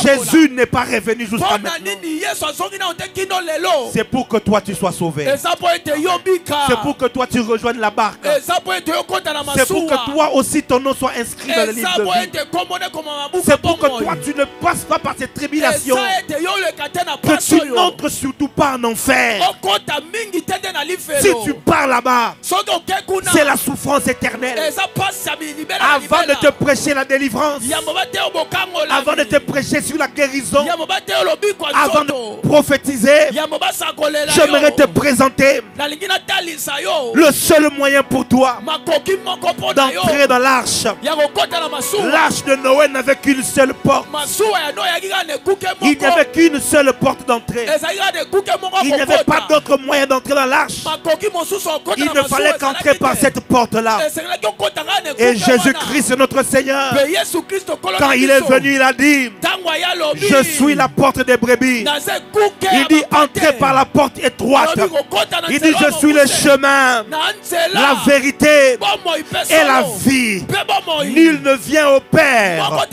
Jésus n'est pas revenu jusqu'à maintenant. C'est pour que toi tu sois sauvé. C'est pour que toi tu rejoignes la barque. C'est pour que toi aussi ton nom soit inscrit dans le livre de vie. C'est pour que toi tu ne passes pas par cette tribulation. Que tu n'entres surtout pas en enfer. Si tu pars là-bas, c'est la souffrance éternelle. Avant de te prêcher la délivrance, avant de te prêcher sur la guérison, avant de prophétiser, j'aimerais te présenter le seul moyen pour toi d'entrer dans l'arche. L'arche de Noé n'avait qu'une seule porte. Il n'y avait qu'une seule porte d'entrée. Il n'y avait pas d'autre moyen d'entrer dans l'arche. Il ne fallait qu'entrer par cette porte-là. Et Jésus-Christ, notre Seigneur, quand il est venu, il a dit: je suis la porte des brebis. Il dit: entrez par la porte étroite. Il dit: je suis le chemin, la vérité et la vie. Nul ne vient au Père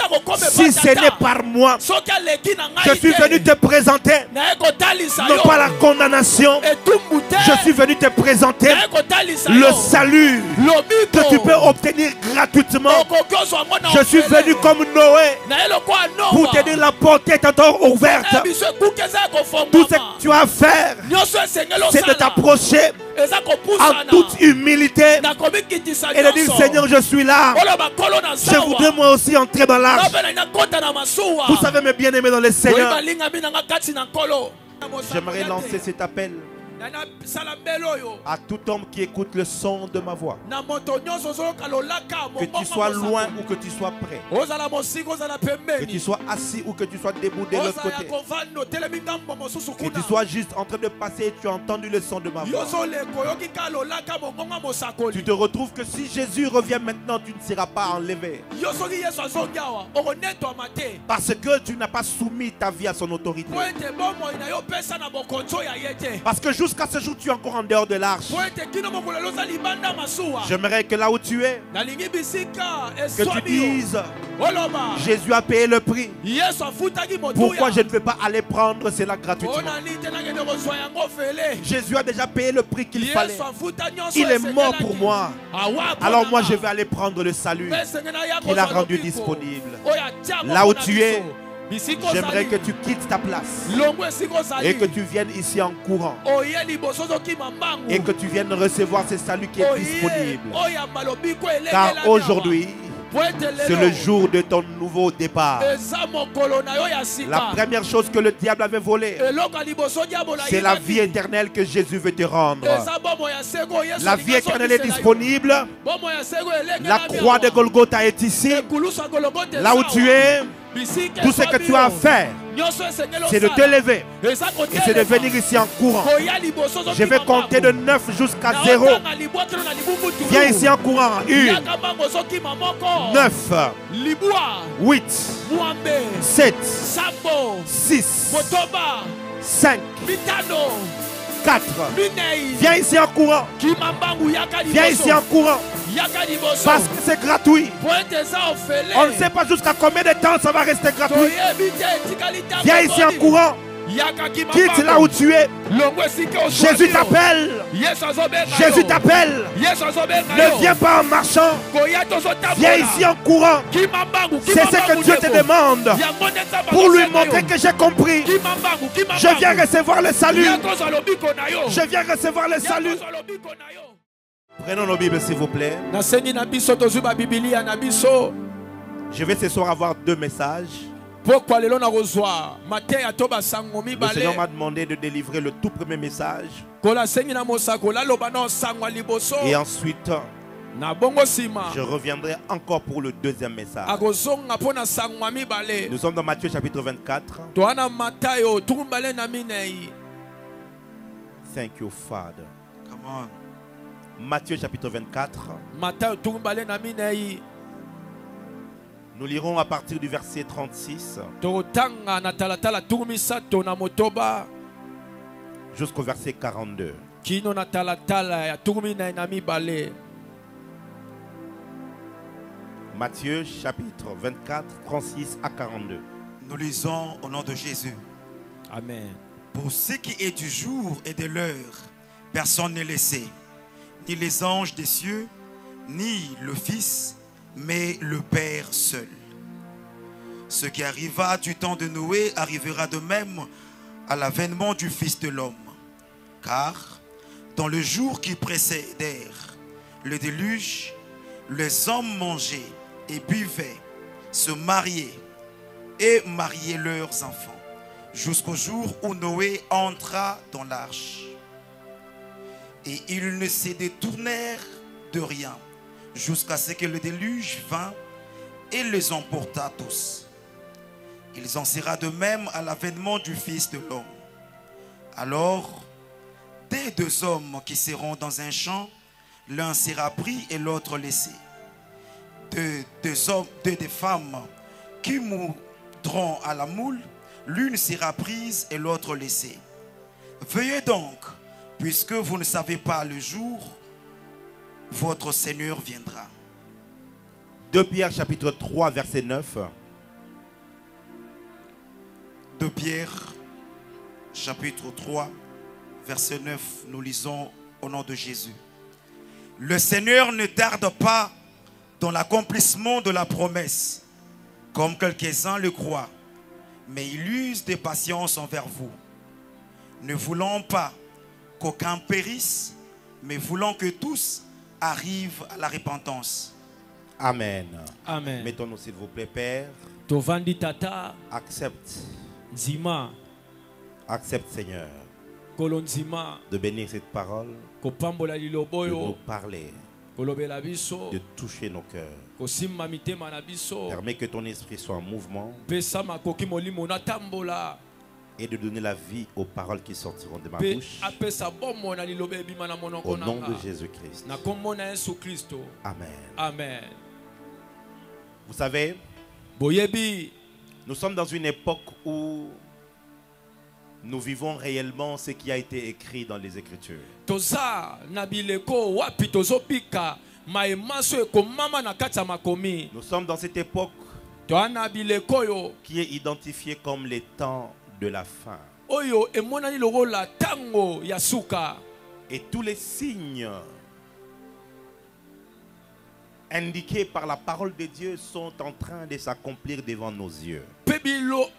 si ce n'est par moi. Je suis venu te présenter, non pas la condamnation. Je suis venu te présenter le salut que tu peux obtenir gratuitement. Je suis venu comme Noé pour te dire: la porte est encore ouverte. Tout ce que tu as à faire, c'est de t'approcher en toute humilité et de dire: Seigneur, je suis là. Je voudrais moi aussi entrer dans l'arche. Vous savez, mes bien-aimés dans le Seigneur, j'aimerais lancer cet appel à tout homme qui écoute le son de ma voix. Que tu sois loin ou que tu sois près, que tu sois assis ou que tu sois debout de l'autre côté, que tu sois juste en train de passer et tu as entendu le son de ma voix. Tu te retrouves que si Jésus revient maintenant, tu ne seras pas enlevé, parce que tu n'as pas soumis ta vie à son autorité. Parce que jusqu'à ce jour, tu es encore en dehors de l'arche. J'aimerais que là où tu es, que tu dises: Jésus a payé le prix. Pourquoi je ne vais pas aller prendre cela gratuitement? Jésus a déjà payé le prix qu'il fallait. Il est mort pour moi. Alors moi, je vais aller prendre le salut qu'il a rendu disponible. Là où tu es, j'aimerais que tu quittes ta place et que tu viennes ici en courant et que tu viennes recevoir ce salut qui est disponible. Car aujourd'hui, c'est le jour de ton nouveau départ. La première chose que le diable avait volée, c'est la vie éternelle que Jésus veut te rendre. La vie éternelle est disponible. La croix de Golgotha est ici. Là où tu es, tout ce que tu as à faire, c'est de te lever et c'est de venir ici en courant. Je vais compter de 9 jusqu'à 0. Viens ici en courant. 1, 9, 8, 7, 6, 5, 4. Viens ici en courant. Viens ici en courant. Parce que c'est gratuit. On ne sait pas jusqu'à combien de temps ça va rester gratuit. Viens ici en courant. Quitte là où tu es. Jésus t'appelle. Jésus t'appelle. Ne viens pas en marchant. Viens ici en courant. C'est ce que Dieu te demande. Pour lui montrer que j'ai compris. Je viens recevoir le salut. Je viens recevoir le salut. Prenons nos Bibles s'il vous plaît. Je vais ce soir avoir 2 messages. Le Seigneur m'a demandé de délivrer le tout premier message. Et ensuite, je reviendrai encore pour le deuxième message. Nous sommes dans Matthieu chapitre 24. Thank you, Father. Come on. Matthieu chapitre 24. Nous lirons à partir du verset 36 jusqu'au verset 42. Matthieu chapitre 24, 36 à 42. Nous lisons au nom de Jésus. Amen. Pour ce qui est du jour et de l'heure, personne n'est laissé, ni les anges des cieux, ni le Fils, mais le Père seul. Ce qui arriva du temps de Noé arrivera de même à l'avènement du Fils de l'homme. Car dans le jour qui précédèrent le déluge, les hommes mangeaient et buvaient, se mariaient et mariaient leurs enfants, jusqu'au jour où Noé entra dans l'arche. Et ils ne se détournèrent de rien, jusqu'à ce que le déluge vint et les emporta tous. Il en sera de même à l'avènement du Fils de l'homme. Alors, des deux hommes qui seront dans un champ, l'un sera pris et l'autre laissé. Deux des femmes qui moudront à la moule, l'une sera prise et l'autre laissée. Veuillez donc, puisque vous ne savez pas le jour, votre Seigneur viendra. 2 Pierre chapitre 3 verset 9. 2 Pierre chapitre 3 verset 9, nous lisons au nom de Jésus. Le Seigneur ne tarde pas dans l'accomplissement de la promesse, comme quelques-uns le croient, mais il use de patience envers vous, ne voulant pas qu'aucun périsse, mais voulant que tous arrivent à la repentance. Amen. Amen. Mettons-nous s'il vous plaît, Père. Tovandi tata. Accepte. Zima. Accepte, Seigneur, Kolonzima. de bénir cette parole, Kopambola de liloboyo. nous parler, Kolobela biso. de toucher nos cœurs. Kosimma mitema na biso. Permets que ton esprit soit en mouvement Pesa makoki molimo na tambola. et de donner la vie aux paroles qui sortiront de ma Pe bouche. apesa bomo na lilobe bima na monoko Au nom nanga. de Jésus-Christ. Na kombo na Yesu Kristo. Amen. Amen. Vous savez, Boyebi. nous sommes dans une époque où nous vivons réellement ce qui a été écrit dans les Écritures. Toza na bileko wapi tozopika maemaso ekomama na kati ya makomi. Nous sommes dans cette époque Toana bileko yo. qui est identifiée comme les temps de la fin. Oyo emonani lokola tango ya suka. Et tous les signes indiqués par la parole de Dieu sont en train de s'accomplir devant nos yeux. Pe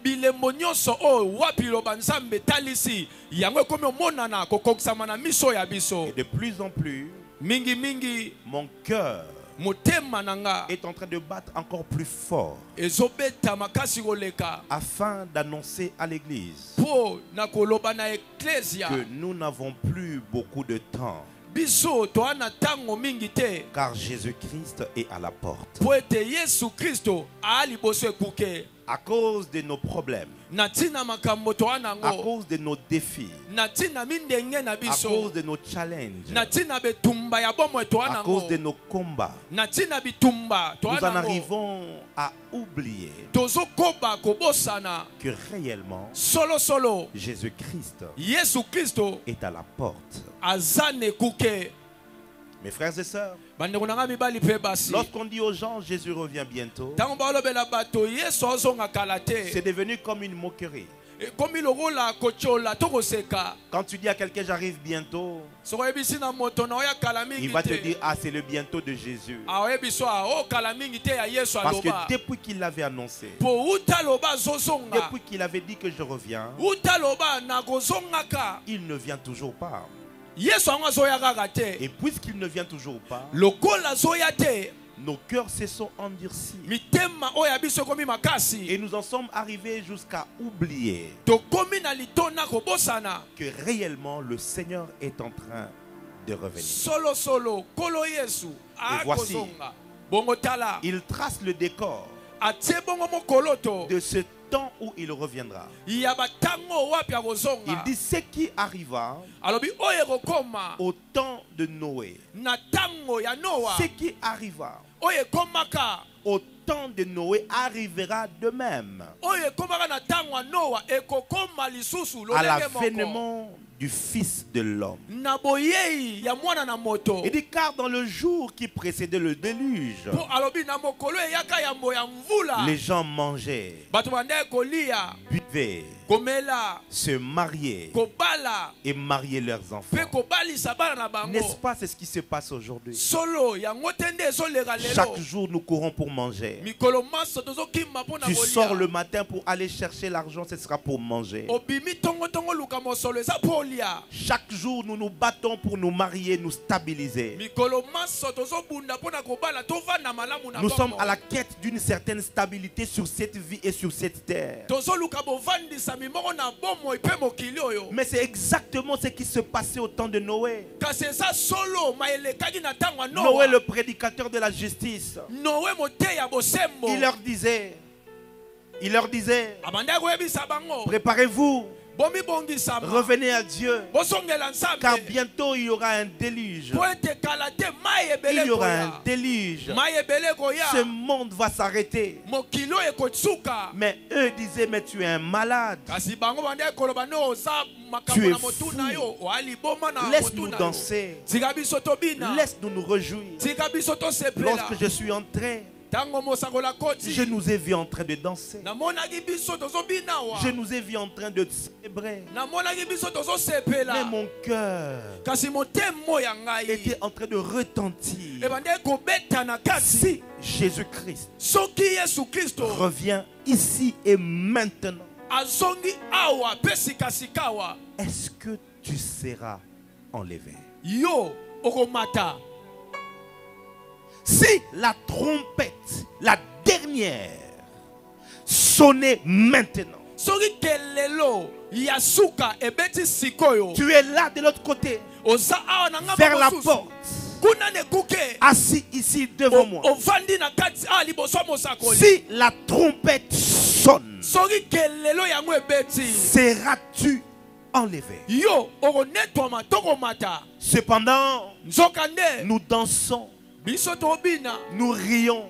bilembo nyonso oyo wapi loba nzambe talisi yango ekomi omonana kokokisama na miso ya biso. Et de plus en plus, Mingi mon cœur motema nanga est en train de battre encore plus fort ezobeta makasi koleka afin d'annoncer à l'Église po na koloba na eklesia que nous n'avons plus beaucoup de temps, biso toana tango mingi te car Jésus-Christ est à la porte. po ete Yesu Kristo aali boso ekuke. À cause de nos problèmes, Natina makambo toana à ngo cause de nos défis, natina mindenge na à biso cause de nos challenges, natina betumba ya bomo à toana cause ngo de nos combats, natina bitumba nous en toana ngo arrivons à oublier tozokoba kobosana que réellement solo Jésus-Christ Yesu Kristo est à la porte. azane kuke. Mes frères et sœurs, Bandeko nanga mibali pe basi lorsqu'on dit aux gens Jésus revient bientôt, tango balobela bato Yesu azonga kala te c'est devenu comme une moquerie. ekomi lokola kochola tokoseka. Quand tu dis à quelqu'un j'arrive bientôt, Soko yebisi na moto na oya kala il mingi va te te dire ah c'est le bientôt de Jésus. aoyebiso o kala mingi te ya Yesu Parce que aloba depuis qu'il l'avait annoncé, po uta loba azozonga depuis qu'il avait dit que je reviens, uta loba nakozongaka il ne vient toujours pas. Yesu ango azoya kaka te. Et puisqu'il ne vient toujours pas, Lokola azoya te nos cœurs se sont endurcis. mitema oyo ya biso ekomi makasi Et nous en sommes arrivés jusqu'à oublier tokomi na litona kobosana que réellement le Seigneur est en train de revenir. solo kolo Yesu voici, akozonga bongo tala Il trace le décor atie bongo mokoloto de ce temps où il reviendra. ya batango wapi Il akozonga dit ce qui arriva alobi oyo ekokoma au temps de Noé. na tango ya Noa Ce qui arriva oyo ekomaka au temps de Noé arrivera de même oyo ekomaka na tango ya Noa ekokoma lisusu à lolenge moko l'avènement du Fils de l'homme. Il dit car dans le jour qui précédait le déluge, les gens mangeaient, buvaient, se mariaient et mariaient leurs enfants. N'est-ce pas, c'est ce qui se passe aujourd'hui? Chaque jour nous courons pour manger. Tu sors le matin pour aller chercher l'argent, ce sera pour manger. Chaque jour nous nous battons pour nous marier, nous stabiliser. Nous sommes à la quête d'une certaine stabilité sur cette vie et sur cette terre. Mais c'est exactement ce qui se passait au temps de Noé. Noé, le prédicateur de la justice, il leur disait, préparez-vous, revenez à Dieu, car bientôt il y aura un déluge. Il y aura un déluge. Ce monde va s'arrêter. Mais eux disaient, mais tu es un malade. Tu es fou. Laisse-nous danser. Laisse-nous nous réjouir. Lorsque je suis entré, je nous ai vus en train de danser. Je nous ai vus en train de célébrer. Mais mon cœur était en train de retentir. Si Jésus-Christ revient ici et maintenant, est-ce que tu seras enlevé? Si la trompette, la dernière, sonnait maintenant, tu es là de l'autre côté, vers la porte, assis ici devant moi. Si la trompette sonne, seras-tu enlevé? Cependant, nous dansons, nous rions,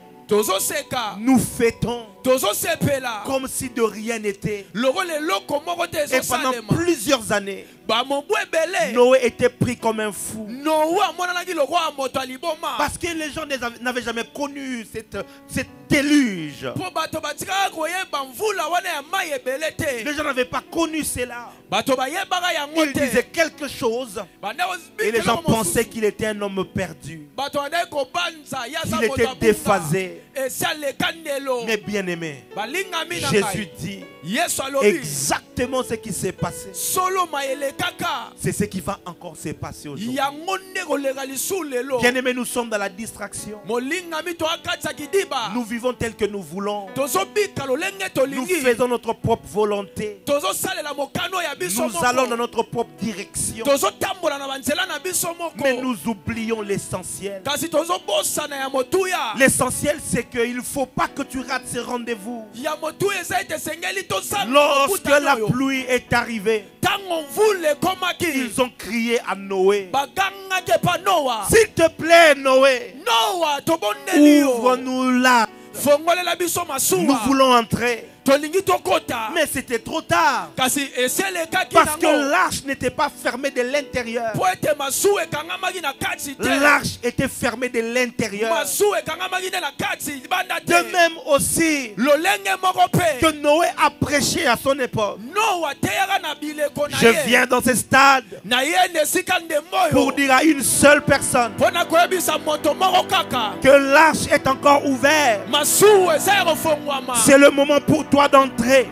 nous fêtons comme si de rien n'était. Et pendant plusieurs années, Noé était pris comme un fou. Parce que les gens n'avaient jamais connu cette déluge. Les gens n'avaient pas connu cela. Il disait quelque chose et les gens pensaient qu'il était un homme perdu. Il était déphasé. Mais bien aimé, Jésus dit exactement ce qui s'est passé. C'est ce qui va encore se passer aujourd'hui. Bien aimé, nous sommes dans la distraction. Nous vivons tel que nous voulons. Nous faisons notre propre volonté. Nous allons dans notre propre direction. Mais nous oublions l'essentiel. L'essentiel, c'est qu'il ne faut pas que tu rates ce rendez-vous. Lorsque la pluie est arrivée, ils ont crié à Noé, s'il te plaît Noé, ouvre-nous là. Nous voulons entrer. Mais c'était trop tard. Parce que l'arche n'était pas fermée de l'intérieur. L'arche était fermée de l'intérieur. De même aussi que Noé a prêché à son époque. Je viens dans ce stade pour dire à une seule personne que l'arche est encore ouverte. C'est le moment pour toi d'entrer,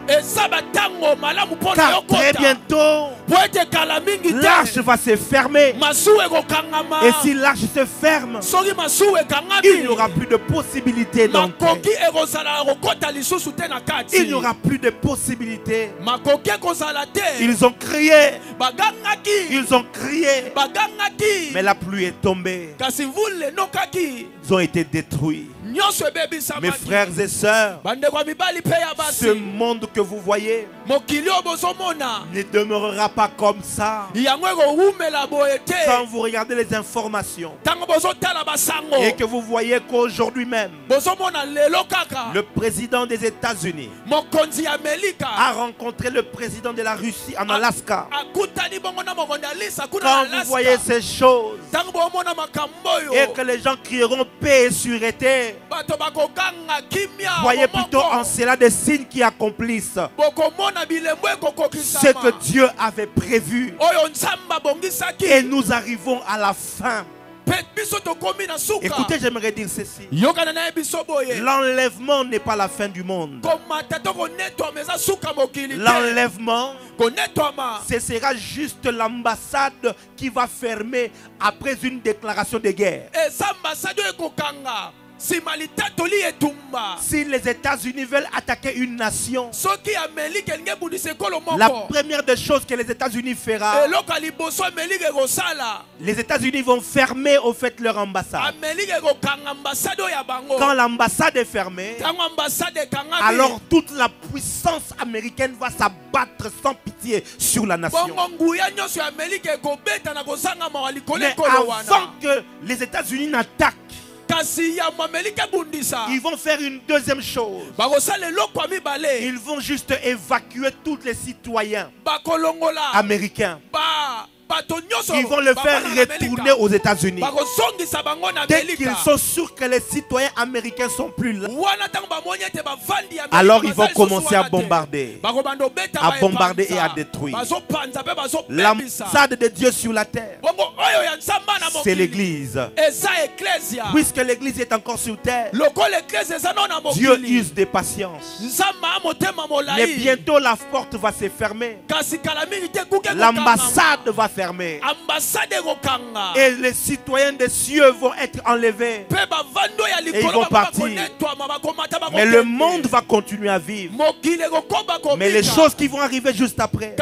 car très bientôt l'arche va se fermer. Et si l'arche se ferme, il n'y aura plus de possibilité d'entrer. Il n'y aura plus de possibilité. Ils ont crié, mais la pluie est tombée. Ils ont été détruits. Mes frères et sœurs, ce monde que vous voyez ne demeurera pas comme ça. Quand vous regardez les informations et que vous voyez qu'aujourd'hui même, le président des États-Unis a rencontré le président de la Russie en Alaska. Quand vous voyez ces choses et que les gens crieront paix et sûreté, voyez plutôt en cela des signes qui accomplissent ce que Dieu avait prévu. Et nous arrivons à la fin. Écoutez, j'aimerais dire ceci. L'enlèvement n'est pas la fin du monde. L'enlèvement, ce sera juste l'ambassade qui va fermer après une déclaration de guerre. Si les États-Unis veulent attaquer une nation, la première des choses que les États-Unis fera, les États-Unis vont fermer au fait leur ambassade. Quand l'ambassade est fermée, alors toute la puissance américaine va s'abattre sans pitié sur la nation. Mais avant que les États-Unis n'attaquent, ils vont faire une deuxième chose. Ils vont juste évacuer tous les citoyens américains. Ils vont le faire retourner aux États-Unis. Dès qu'ils sont sûrs que les citoyens américains sont plus là, alors ils vont commencer à bombarder et à détruire. L'ambassade de Dieu sur la terre, c'est l'Église. Puisque l'Église est encore sur terre, Dieu use des patiences. Mais bientôt la porte va se fermer. L'ambassade va fermer. Et les citoyens des cieux vont être enlevés. Et ils vont partir. Mais le monde va continuer à vivre. Mais les choses qui vont arriver juste après,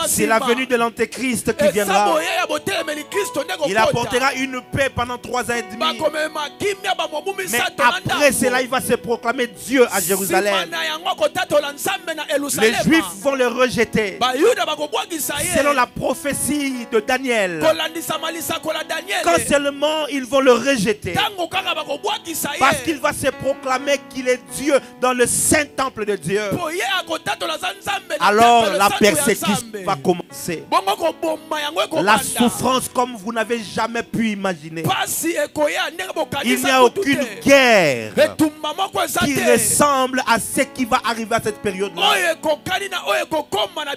c'est la venue de l'Antéchrist qui viendra. Il apportera une paix pendant 3 ans et demi. Mais après cela, il va se proclamer Dieu à Jérusalem. Les Juifs vont le rejeter. Selon la prophétie de Daniel, quand seulement ils vont le rejeter, parce qu'il va se proclamer qu'il est Dieu dans le saint temple de Dieu, alors la persécution va commencer. La souffrance comme vous n'avez jamais pu imaginer. Il n'y a aucune guerre qui ressemble à ce qui va arriver à cette période-là.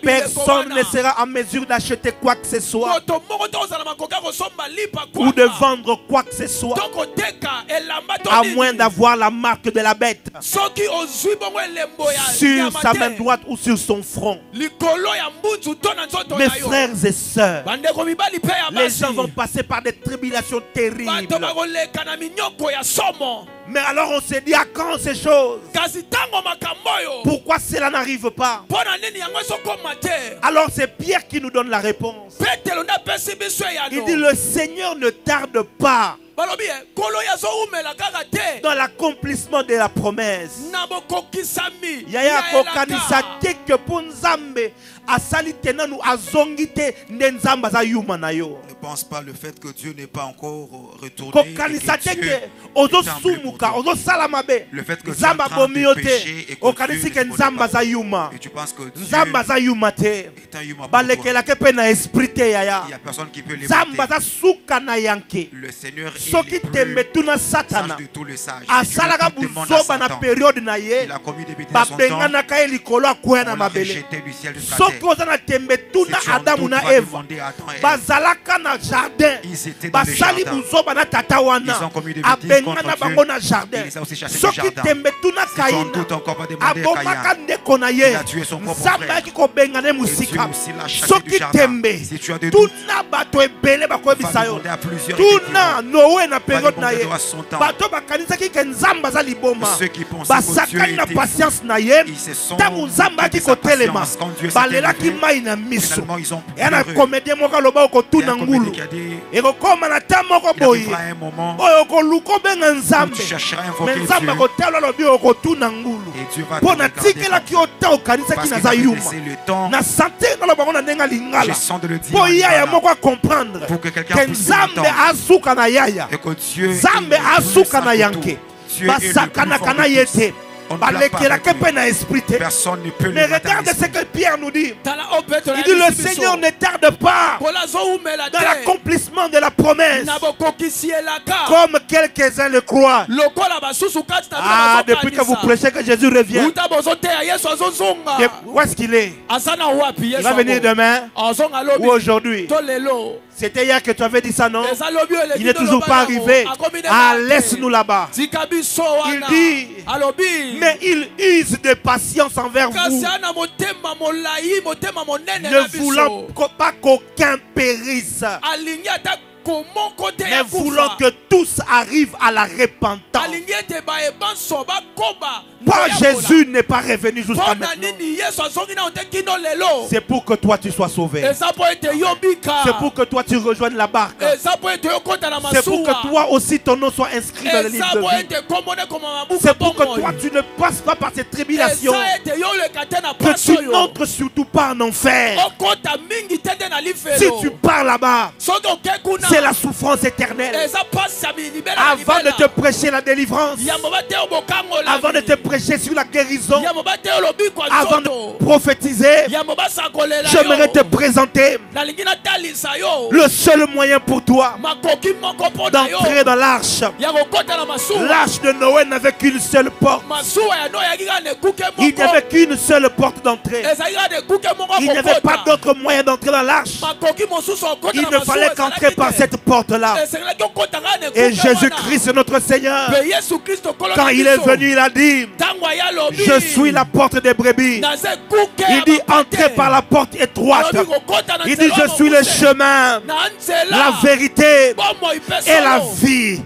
Personne ne sera en mesure d'acheter quoi que ce soit ou de vendre quoi que ce soit, à moins d'avoir la marque de la bête sur sa main droite ou sur son front. Mes frères et sœurs, les gens vont passer par des tribulations terribles. Mais alors on se dit, à quand ces choses? Pourquoi cela n'arrive pas? Alors c'est Pierre qui nous donne la réponse. Il dit, le Seigneur ne tarde pas dans l'accomplissement de la promesse. Yaya kokanisa teke ponzambe asali tenanu azongite nenzamba za yuma na yo. Ne pense pas le fait que Dieu n'est pas encore retourné. Kokanisa teke ozo sumuka ozo salamabe. Le fait que Dieu est en train de pécher et que nzamba za yuma. Et tu penses que Dieu nzamba za yuma te. Est un humain. Balekela ke pe na esprit te yaya. Il n'y a personne qui peut l'éviter. Nzamba za suka na yanke. Le Seigneur soki tembe tuna satana de tous les sages. Asalaka buzoba na période na ye. Il a commis des bêtises à son temps. Babengana ka elikolo akwena mabele. Soki ozana tembe tuna Adamu na Eva. Bazalaka na jardin. Basali buzoba na tata wana. Abengana bango na jardin. Soki tembe tuna Kaina. Abomaka ndeko na ye. Nzamba ki kobengana musika. Soki tembe tuna bato ebele bakoyebisa yo. Tuna no Noé na période na ye. Bato bakanisa ki nzamba za liboma. Basakani na patience na ye. Tangu nzamba ki kotelema. Balela ki mai na miso. Et na comédien moko loba ko tuna ngulu. Et ko koma na tamoko boye. Oyo ko luko benga nzambe. Mais nzamba ko telo lobi ko tuna ngulu. Pona tikela ki ota o kanisa ki na za yuma. Na santé na loba na ndenga lingala. Po ya moko comprendre. Que nzambe azuka na yaya. Nzambe azuka na yanke. Basaka na kana yete. Personne ne peut. Mais regarde ce que Pierre nous dit. Il dit le Seigneur ne tarde pas dans l'accomplissement de la promesse. Comme quelques-uns le croient. Ah, depuis que vous prêchez que Jésus revient. Où est-ce qu'il est? Il va venir demain ou aujourd'hui? C'était hier que tu avais dit ça, non? Il n'est toujours pas arrivé. Ah, laisse-nous là-bas. Il dit, mais il use de patience envers vous, ne voulant pas qu'aucun périsse, mais voulant que tous arrivent à la repentance. Pourquoi Jésus n'est pas revenu jusqu'à maintenant? C'est pour que toi tu sois sauvé. C'est pour que toi tu rejoignes la barque. C'est pour que toi aussi ton nom soit inscrit dans le livre de vie. C'est pour que toi tu ne passes pas par cette tribulation. Que tu n'entres surtout pas en enfer. Si tu pars là-bas, c'est la souffrance éternelle. Avant de te prêcher la délivrance, avant de te prêcher sur la guérison, avant de prophétiser, j'aimerais te présenter le seul moyen pour toi d'entrer dans l'arche. L'arche de Noé n'avait qu'une seule porte. Il n'y avait qu'une seule porte d'entrée. Il n'y avait pas d'autre moyen d'entrer dans l'arche. Il ne fallait qu'entrer par cette porte-là. Et Jésus-Christ, notre Seigneur, quand il est venu, il a dit, je suis la porte des brebis. Il dit, entrez par la porte étroite. Il dit, je suis le chemin, la vérité et la vie.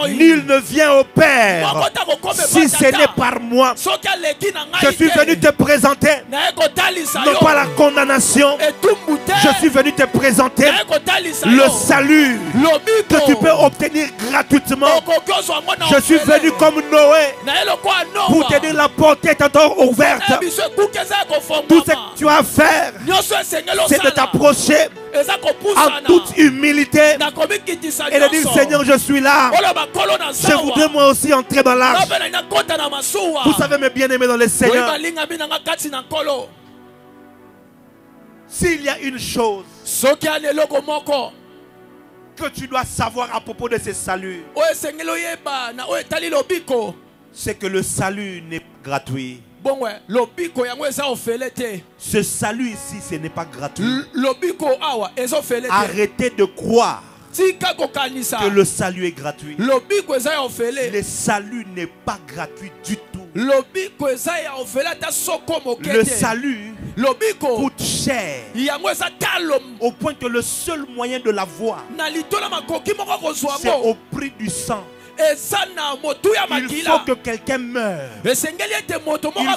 Nul ne vient au Père si ce n'est par moi. Je suis venu te présenter, non pas la condamnation. Je suis venu te présenter le salut que tu peux obtenir gratuitement. Je suis venu comme Noé pour te dire la porte est encore ouverte. Tout ce que tu as à faire, c'est de t'approcher en toute humilité et de dire, Seigneur, je suis là. Je voudrais moi aussi entrer dans l'arche. Vous savez, mes bien-aimés dans le Seigneur, s'il y a une chose que tu dois savoir à propos de ce salut, c'est que le salut n'est pas gratuit. Ce salut ici, ce n'est pas gratuit. Arrêtez de croire que le salut est gratuit. Le salut n'est pas gratuit du tout. Le salut coûte cher au point que le seul moyen de l'avoir, c'est au prix du sang. Il faut que quelqu'un meure. Il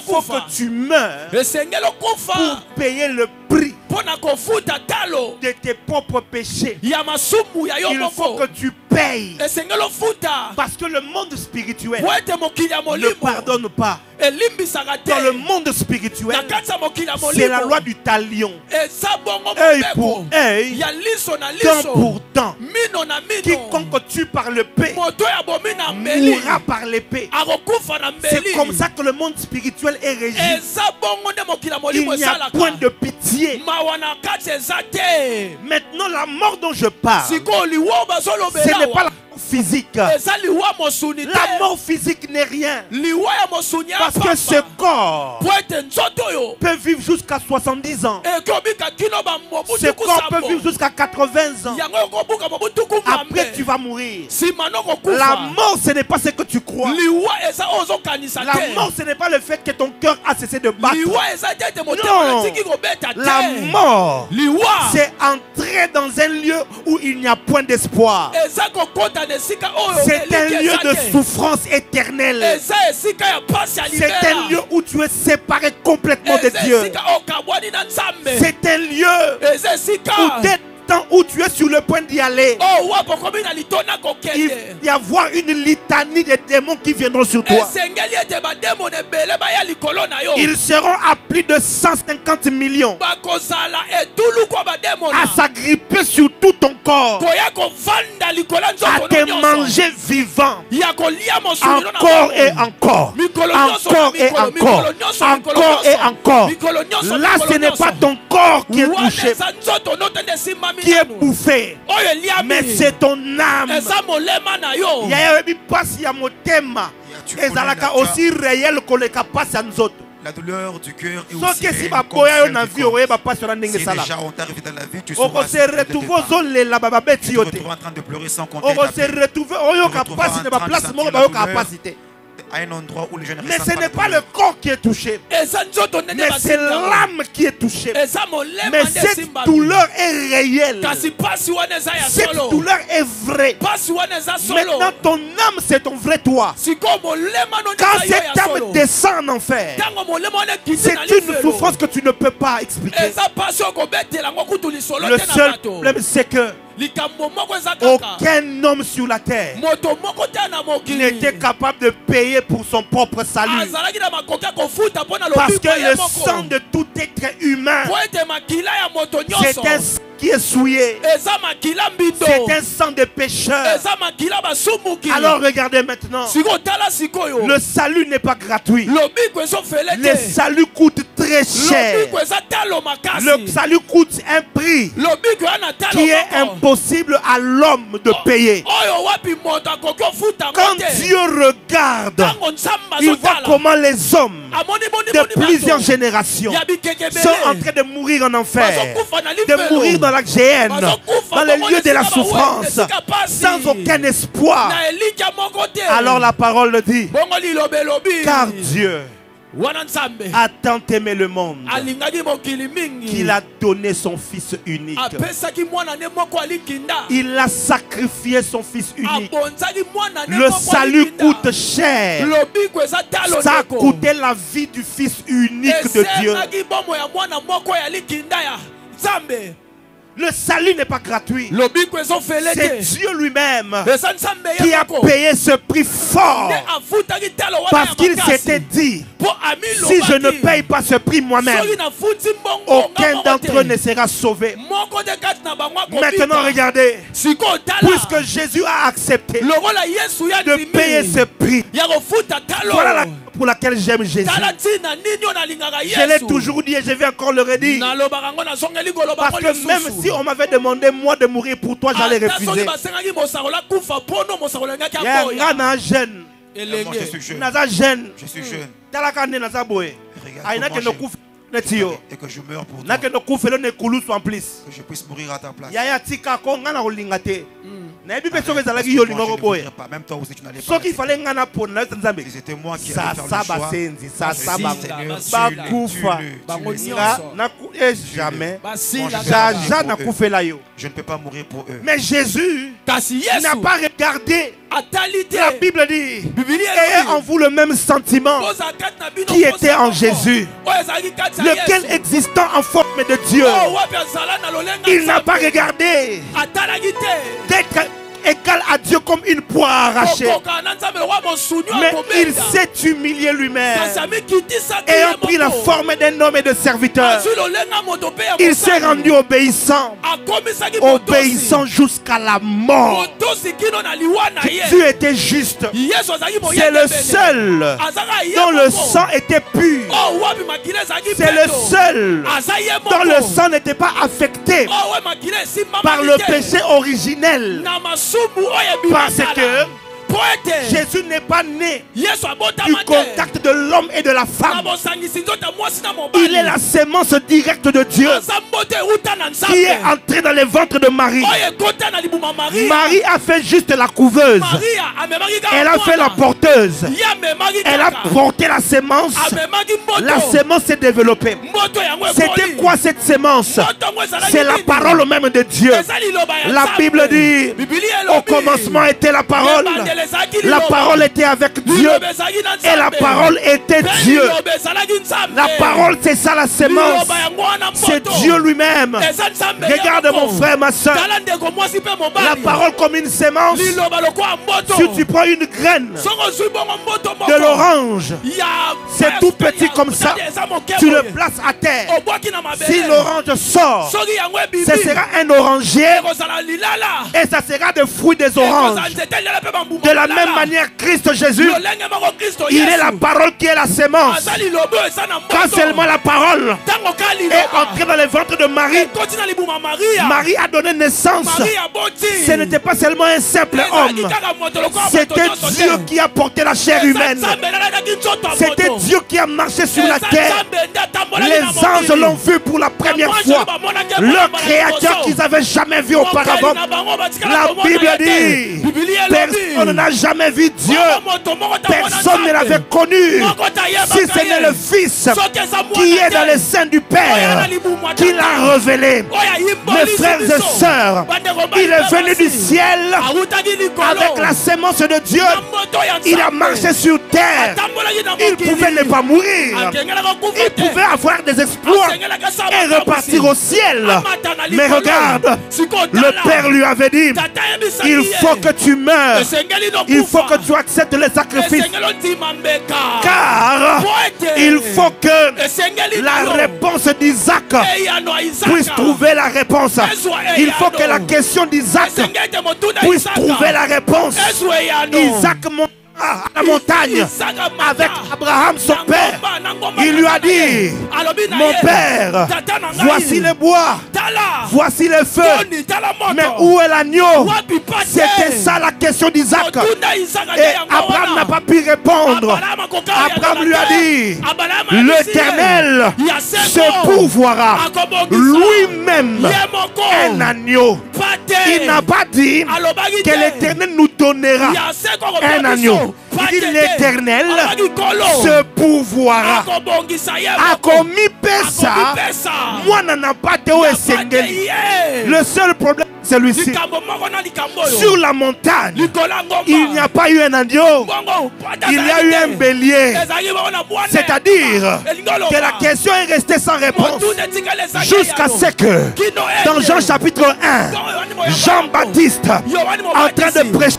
faut que tu meurs pour payer le prix de tes propres péchés. Il faut que tu payes. Parce que le monde spirituel ne pardonne pas. Dans le monde spirituel, c'est la loi du talion. Œil pour œil, dent pour dent. Quiconque tue par l'épée mourra par l'épée. C'est comme ça que le monde spirituel est régi. Il n'y a point de pitié. Maintenant, la mort dont je parle, ce n'est pas la physique. La mort physique n'est rien. Parce que ce corps peut vivre jusqu'à 70 ans. Ce corps peut vivre jusqu'à 80 ans. après tu vas mourir. La mort, ce n'est pas ce que tu crois. La mort, ce n'est pas le fait que ton cœur a cessé de battre. Non. La mort, c'est entrer dans un lieu où il n'y a point d'espoir. C'est un lieu de souffrance éternelle. C'est un lieu où tu es séparé complètement de Dieu. C'est un lieu où dès où tu es sur le point d'y aller, il va y avoir une litanie de démons qui viendront sur toi. Ils seront à plus de 150 millions à s'agripper sur tout ton corps, à te manger vivant, encore et encore, encore et encore, encore et encore. Là, ce n'est pas ton corps qui est touché, qui est bouffé, mais c'est ton âme. Il y a aussi réel que les capacités nous autres. La douleur du cœur est aussi réelle comme celle du corps. Si déjà on t'arrive dans la vie, tu seras en train de pleurer sans compter à un endroit où les gens ne mais ce n'est pas le corps qui est touché, mais c'est l'âme qui est touchée. Mais cette douleur est réelle, cette douleur est vraie. Maintenant ton âme, c'est ton vrai toi. Quand cette âme descend en enfer, c'est une souffrance que tu ne peux pas expliquer. Le seul problème, c'est que aucun homme sur la terre n'était capable de payer pour son propre salut, parce que le sang de tout être humain, c'est un sang qui est souillé, c'est un sang de pécheur. Alors regardez maintenant, le salut n'est pas gratuit. Le salut coûte très cher. Le salut coûte un prix qui est impossible à l'homme de payer. Quand Dieu regarde, il voit comment les hommes de plusieurs générations sont en train de mourir en enfer, de mourir dans la géhenne, dans le lieu de la souffrance, sans aucun espoir. Alors la parole le dit, car Dieu a tant aimé le monde qu'il a donné son fils unique. Il a sacrifié son fils unique. Le salut coûte cher. Ça a coûté la vie du fils unique de Dieu. Le salut n'est pas gratuit. C'est Dieu lui-même qui a payé ce prix fort, parce qu'il s'était dit, si je ne paye pas ce prix moi-même, aucun d'entre eux ne sera sauvé. Maintenant regardez, puisque Jésus a accepté de payer ce prix, voilà la pour laquelle j'aime Jésus. Je l'ai toujours dit et je vais encore le redire, parce que même si on m'avait demandé moi de mourir pour toi, j'allais refuser. Jeune. Je suis jeune. Et que je meurs pour toi. Que je puisse mourir à ta place. Même toi aussi tu n'allais pas. C'était moi qui allais faire le choix. Jamais. Je ne peux pas mourir pour eux. Mais Jésus n'a pas regardé. La Bible dit, ayez en vous le même sentiment qui était en Jésus, lequel existant en forme de Dieu, il n'a pas regardé d'être égal à Dieu comme une poire arrachée, mais il s'est humilié lui-même, ayant pris la forme d'un homme et de serviteur. Il s'est rendu obéissant, obéissant jusqu'à la mort. Dieu était juste. C'est le seul dont le sang était pur. C'est le seul dont le sang n'était pas affecté par le péché originel. Parce que Jésus n'est pas né du contact de l'homme et de la femme. Il est la sémence directe de Dieu qui est entrée dans les ventres de Marie. Marie a fait juste la couveuse. Elle a fait la porteuse. Elle a porté la sémence. La sémence s'est développée. C'était quoi cette sémence? C'est la parole même de Dieu. La Bible dit, au commencement était la parole. La parole était avec Dieu. Et la parole était Dieu. La parole, c'est ça la sémence. C'est Dieu lui-même. Regarde mon frère, ma soeur. La parole comme une sémence. Si tu prends une graine de l'orange, c'est tout petit comme ça. Tu le places à terre. Si l'orange sort, ce sera un orangier et ça sera des fruits des oranges. De la même manière, Christ Jésus, il est la parole qui est la sémence. Quand seulement la parole est entrée dans les ventres de Marie, Marie a donné naissance. Ce n'était pas seulement un simple homme. C'était Dieu qui a porté la chair humaine. C'était Dieu qui a marché sur la terre. Les anges l'ont vu pour la première fois. Le créateur qu'ils n'avaient jamais vu auparavant. La Bible dit, personne n'a jamais vu Dieu. Personne ne l'avait connu. Si ce n'est le Fils qui est dans les seins du Père qui l'a révélé. Mes frères et sœurs, il est venu du ciel avec la sémence de Dieu. Il a marché sur terre. Il pouvait ne pas mourir. Il pouvait avoir des exploits et repartir au ciel. Mais regarde, le Père lui avait dit, il faut que tu meurs. Il faut que tu acceptes les sacrifices. Car il faut que la réponse d'Isaac puisse trouver la réponse. Il faut que la question d'Isaac puisse trouver la réponse. Isaac monte à la montagne avec Abraham son père. Il lui a dit, mon père, voici les bois, voici les feux, mais où est l'agneau? C'était ça la question d'Isaac. Et Abraham n'a pas pu répondre. Abraham lui a dit, l'Éternel se pourvoira lui-même un agneau. Il n'a pas dit que l'Éternel nous donnera un agneau. Il dit l'Éternel se pourvoira. A commis pesa, moi n'en ai pas de Sengeli. Le seul problème c'est celui-ci. Sur la montagne, il n'y a pas eu un agneau, il y a eu un bélier. C'est-à-dire que la question est restée sans réponse jusqu'à ce que dans Jean chapitre 1, Jean-Baptiste en train de prêcher,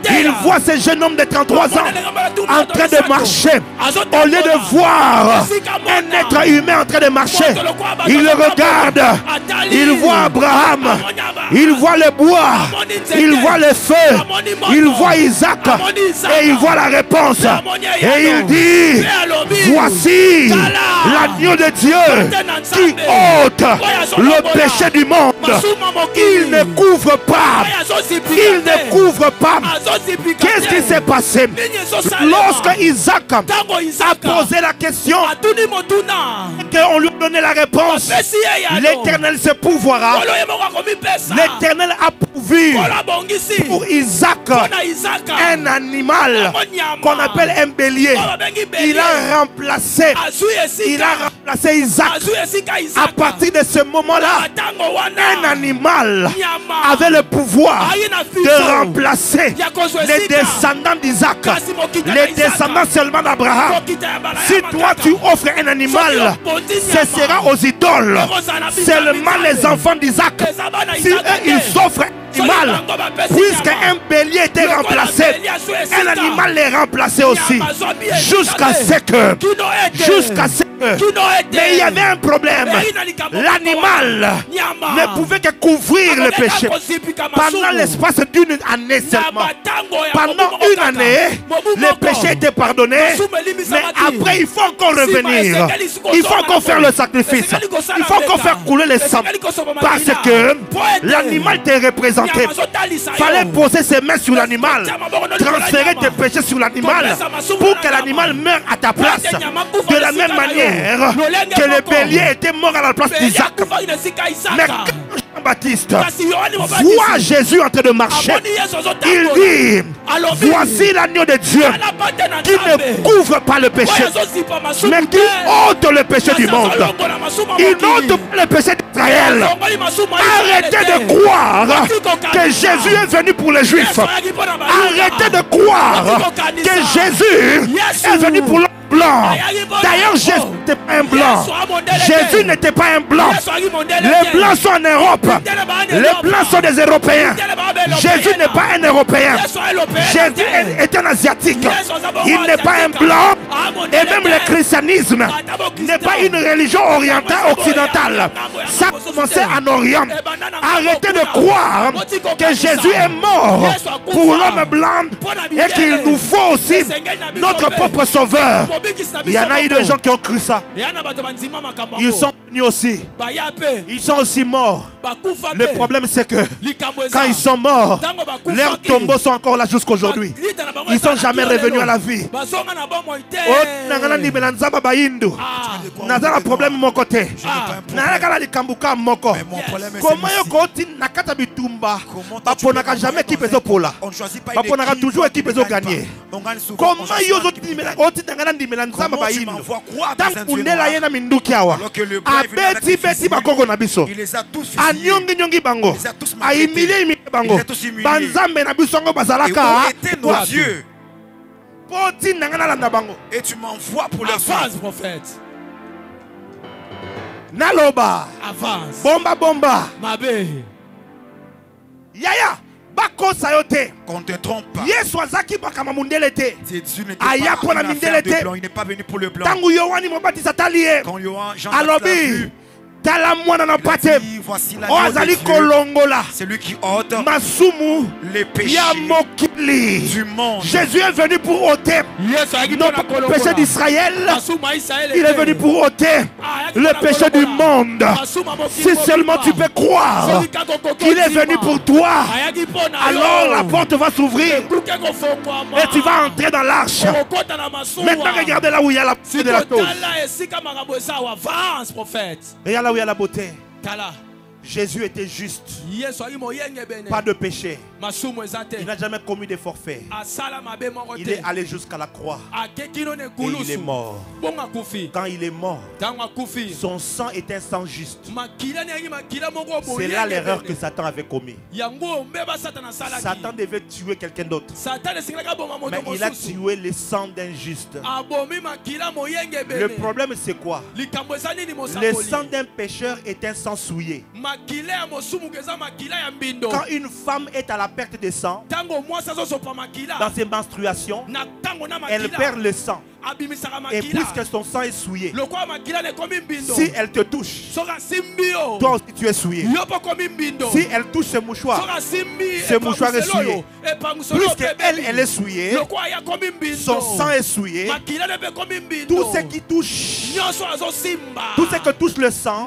il voit ce jeune homme de 33 ans en train de marcher. Au lieu de voir un être humain en train de marcher, il le regarde, il voit Abraham, il voit le bois, il voit le feu, il voit Isaac et il voit la réponse. Et il dit, voici l'agneau de Dieu qui ôte le péché du monde. Il ne couvre pas. Il ne couvre pas. Qu'est-ce qui s'est passé? Lorsque Isaac a posé la question, qu'on lui a donné la réponse, l'Éternel se pourvoira. L'Éternel a pourvu pour Isaac un animal qu'on appelle un bélier. Il a remplacé Isaac. À partir de ce moment-là, un animal avait le pouvoir de remplacer les descendants d'Isaac, les descendants seulement d'Abraham. Si toi tu offres un animal, ce sera aux idoles. Seulement les enfants d'Isaac, si eux ils offrent un animal, puisque un bélier était remplacé, un animal les remplaçait aussi. Jusqu'à ce que mais il y avait un problème. L'animal ne pouvait que couvrir le péché pendant l'espace d'une année seulement. Pendant une année, le péché était pardonné. Mais après, il faut encore revenir. Il faut encore faire le sacrifice. Il faut encore faire couler les sangs. Parce que l'animal t'est représenté. Fallait poser ses mains sur l'animal. Transférer tes péchés sur l'animal. Pour que l'animal meure à ta place. De la même manière que le bélier était mort à la place d'Isaac. Mais Jean-Baptiste voit Jésus en train de marcher. Il dit: voici l'agneau de Dieu qui ne couvre pas le péché, mais qui ôte le péché du monde. Il n'ôte pas le péché d'Israël. Arrêtez de croire que Jésus est venu pour les Juifs. Arrêtez de croire que Jésus est venu pour l'homme blanc. D'ailleurs, Jésus n'était pas un blanc. Jésus n'était pas un blanc. Les blancs sont en Europe. Les blancs sont des Européens. Jésus n'est pas un Européen. Jésus est un Asiatique. Il n'est pas un blanc. Et même le christianisme n'est pas une religion orientale, occidentale. Ça a commencé en Orient. Arrêtez de croire que Jésus est mort pour l'homme blanc et qu'il nous faut aussi notre propre sauveur. Il y en a eu des gens qui ont cru ça. Ils sont venus aussi. Ils sont aussi morts. Le problème c'est que quand ils sont morts, leurs tombeaux sont encore là jusqu'aujourd'hui. Ils ne sont jamais revenus à la vie. Nazala problème mon côté. Comment on jamais qui peut pola. On n'a toujours équipe pour gagner. Comment il les a tous nos yeux. Et tu m'envoies pour leur vie. Prophète. Naloba. Avance. Bomba. Mabe. Yaya. Qu'on ne te trompe pas. Jésus n'était pas une affaire de blanc. Il n'est pas venu pour le blanc. Quand Jean l'a vu, voici c'est lui qui ôte les péchés du monde. Jésus est venu pour ôter notre péché d'Israël. Il est venu pour ôter le péché du monde. Si seulement tu peux croire qu'il est venu pour toi, alors la porte va s'ouvrir et tu vas entrer dans l'arche. Maintenant regardez là où il y a la beauté de la chose. Regarde là où il y a la beauté. Jésus était juste. Pas de péché. Il n'a jamais commis de forfait. Il est allé jusqu'à la croix. Et il est mort. Quand il est mort, son sang est un sang juste. C'est là l'erreur que Satan avait commis. Satan devait tuer quelqu'un d'autre. Mais il a tué le sang d'un juste. Le problème c'est quoi? Le sang d'un pécheur est un sang souillé. Quand une femme est à la perte de sang, dans ses menstruations, elle perd le sang. Et puisque son sang est souillé, si elle te touche, toi aussi tu es souillé. Si elle touche ce mouchoir est souillé. Puisqu'elle elle est souillée, son sang est souillé. Tout ce qui touche, tout ce que touche le sang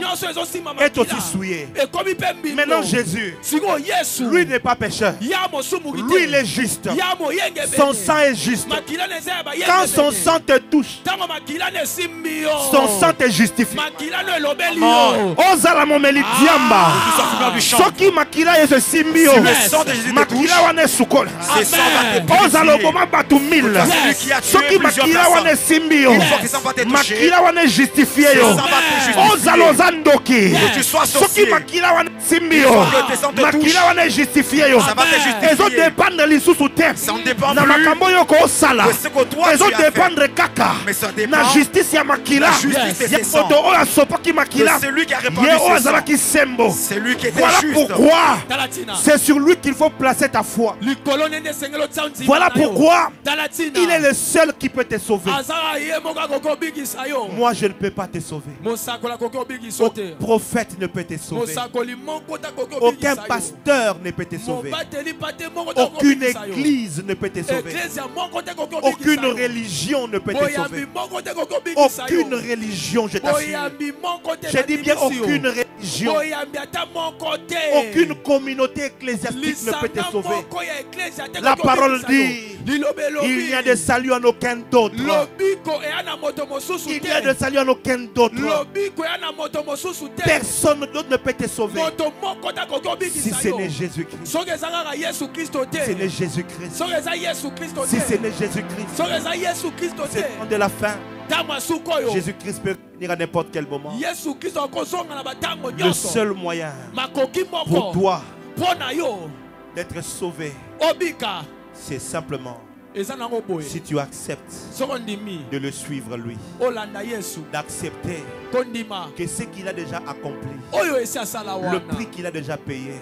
est aussi souillé. Maintenant Jésus, lui n'est pas pécheur. Lui il est juste. Son sang est juste. Quand son sang te touche, son sang te justifie. Ozala momeli diamba. Soki makila yesu simbio. Makila wane sukola. Ozala oboma batu mille. Soki makila wane simbio. Makila wane justifié yo. Ozala ozandoki. Soki makila wane simbio. Makila wane justifié yo. Ezo dépendre lisusu te. Na makambo yo ko osala. Ezo dépendre kaka na justice ya makila ya oto ola sopaki makila ye ozala ki sembo. Voilà pourquoi c'est sur lui qu'il faut placer ta foi. Voilà pourquoi il est le seul qui peut te sauver. Moi je ne peux pas te sauver. Aucun prophète ne peut te sauver. Aucun pasteur ne peut te sauver. Aucune église ne peut te sauver. Aucune religion ne peut te sauver. Aucune religion, je t'assure. Je dis bien aucune religion. Aucune communauté ecclésiastique ne peut te sauver. La parole dit, il n'y a de salut en aucun d'autre. Il n'y a de salut en aucun d'autre. Personne d'autre ne peut te sauver. Si ce n'est Jésus-Christ. Ce n'est Jésus-Christ. Si ce n'est Jésus-Christ. C'est le temps de la fin. Jésus-Christ peut venir à n'importe quel moment. Le seul moyen pour toi d'être sauvé, c'est simplement si tu acceptes de le suivre lui, d'accepter que ce qu'il a déjà accompli, le prix qu'il a déjà payé,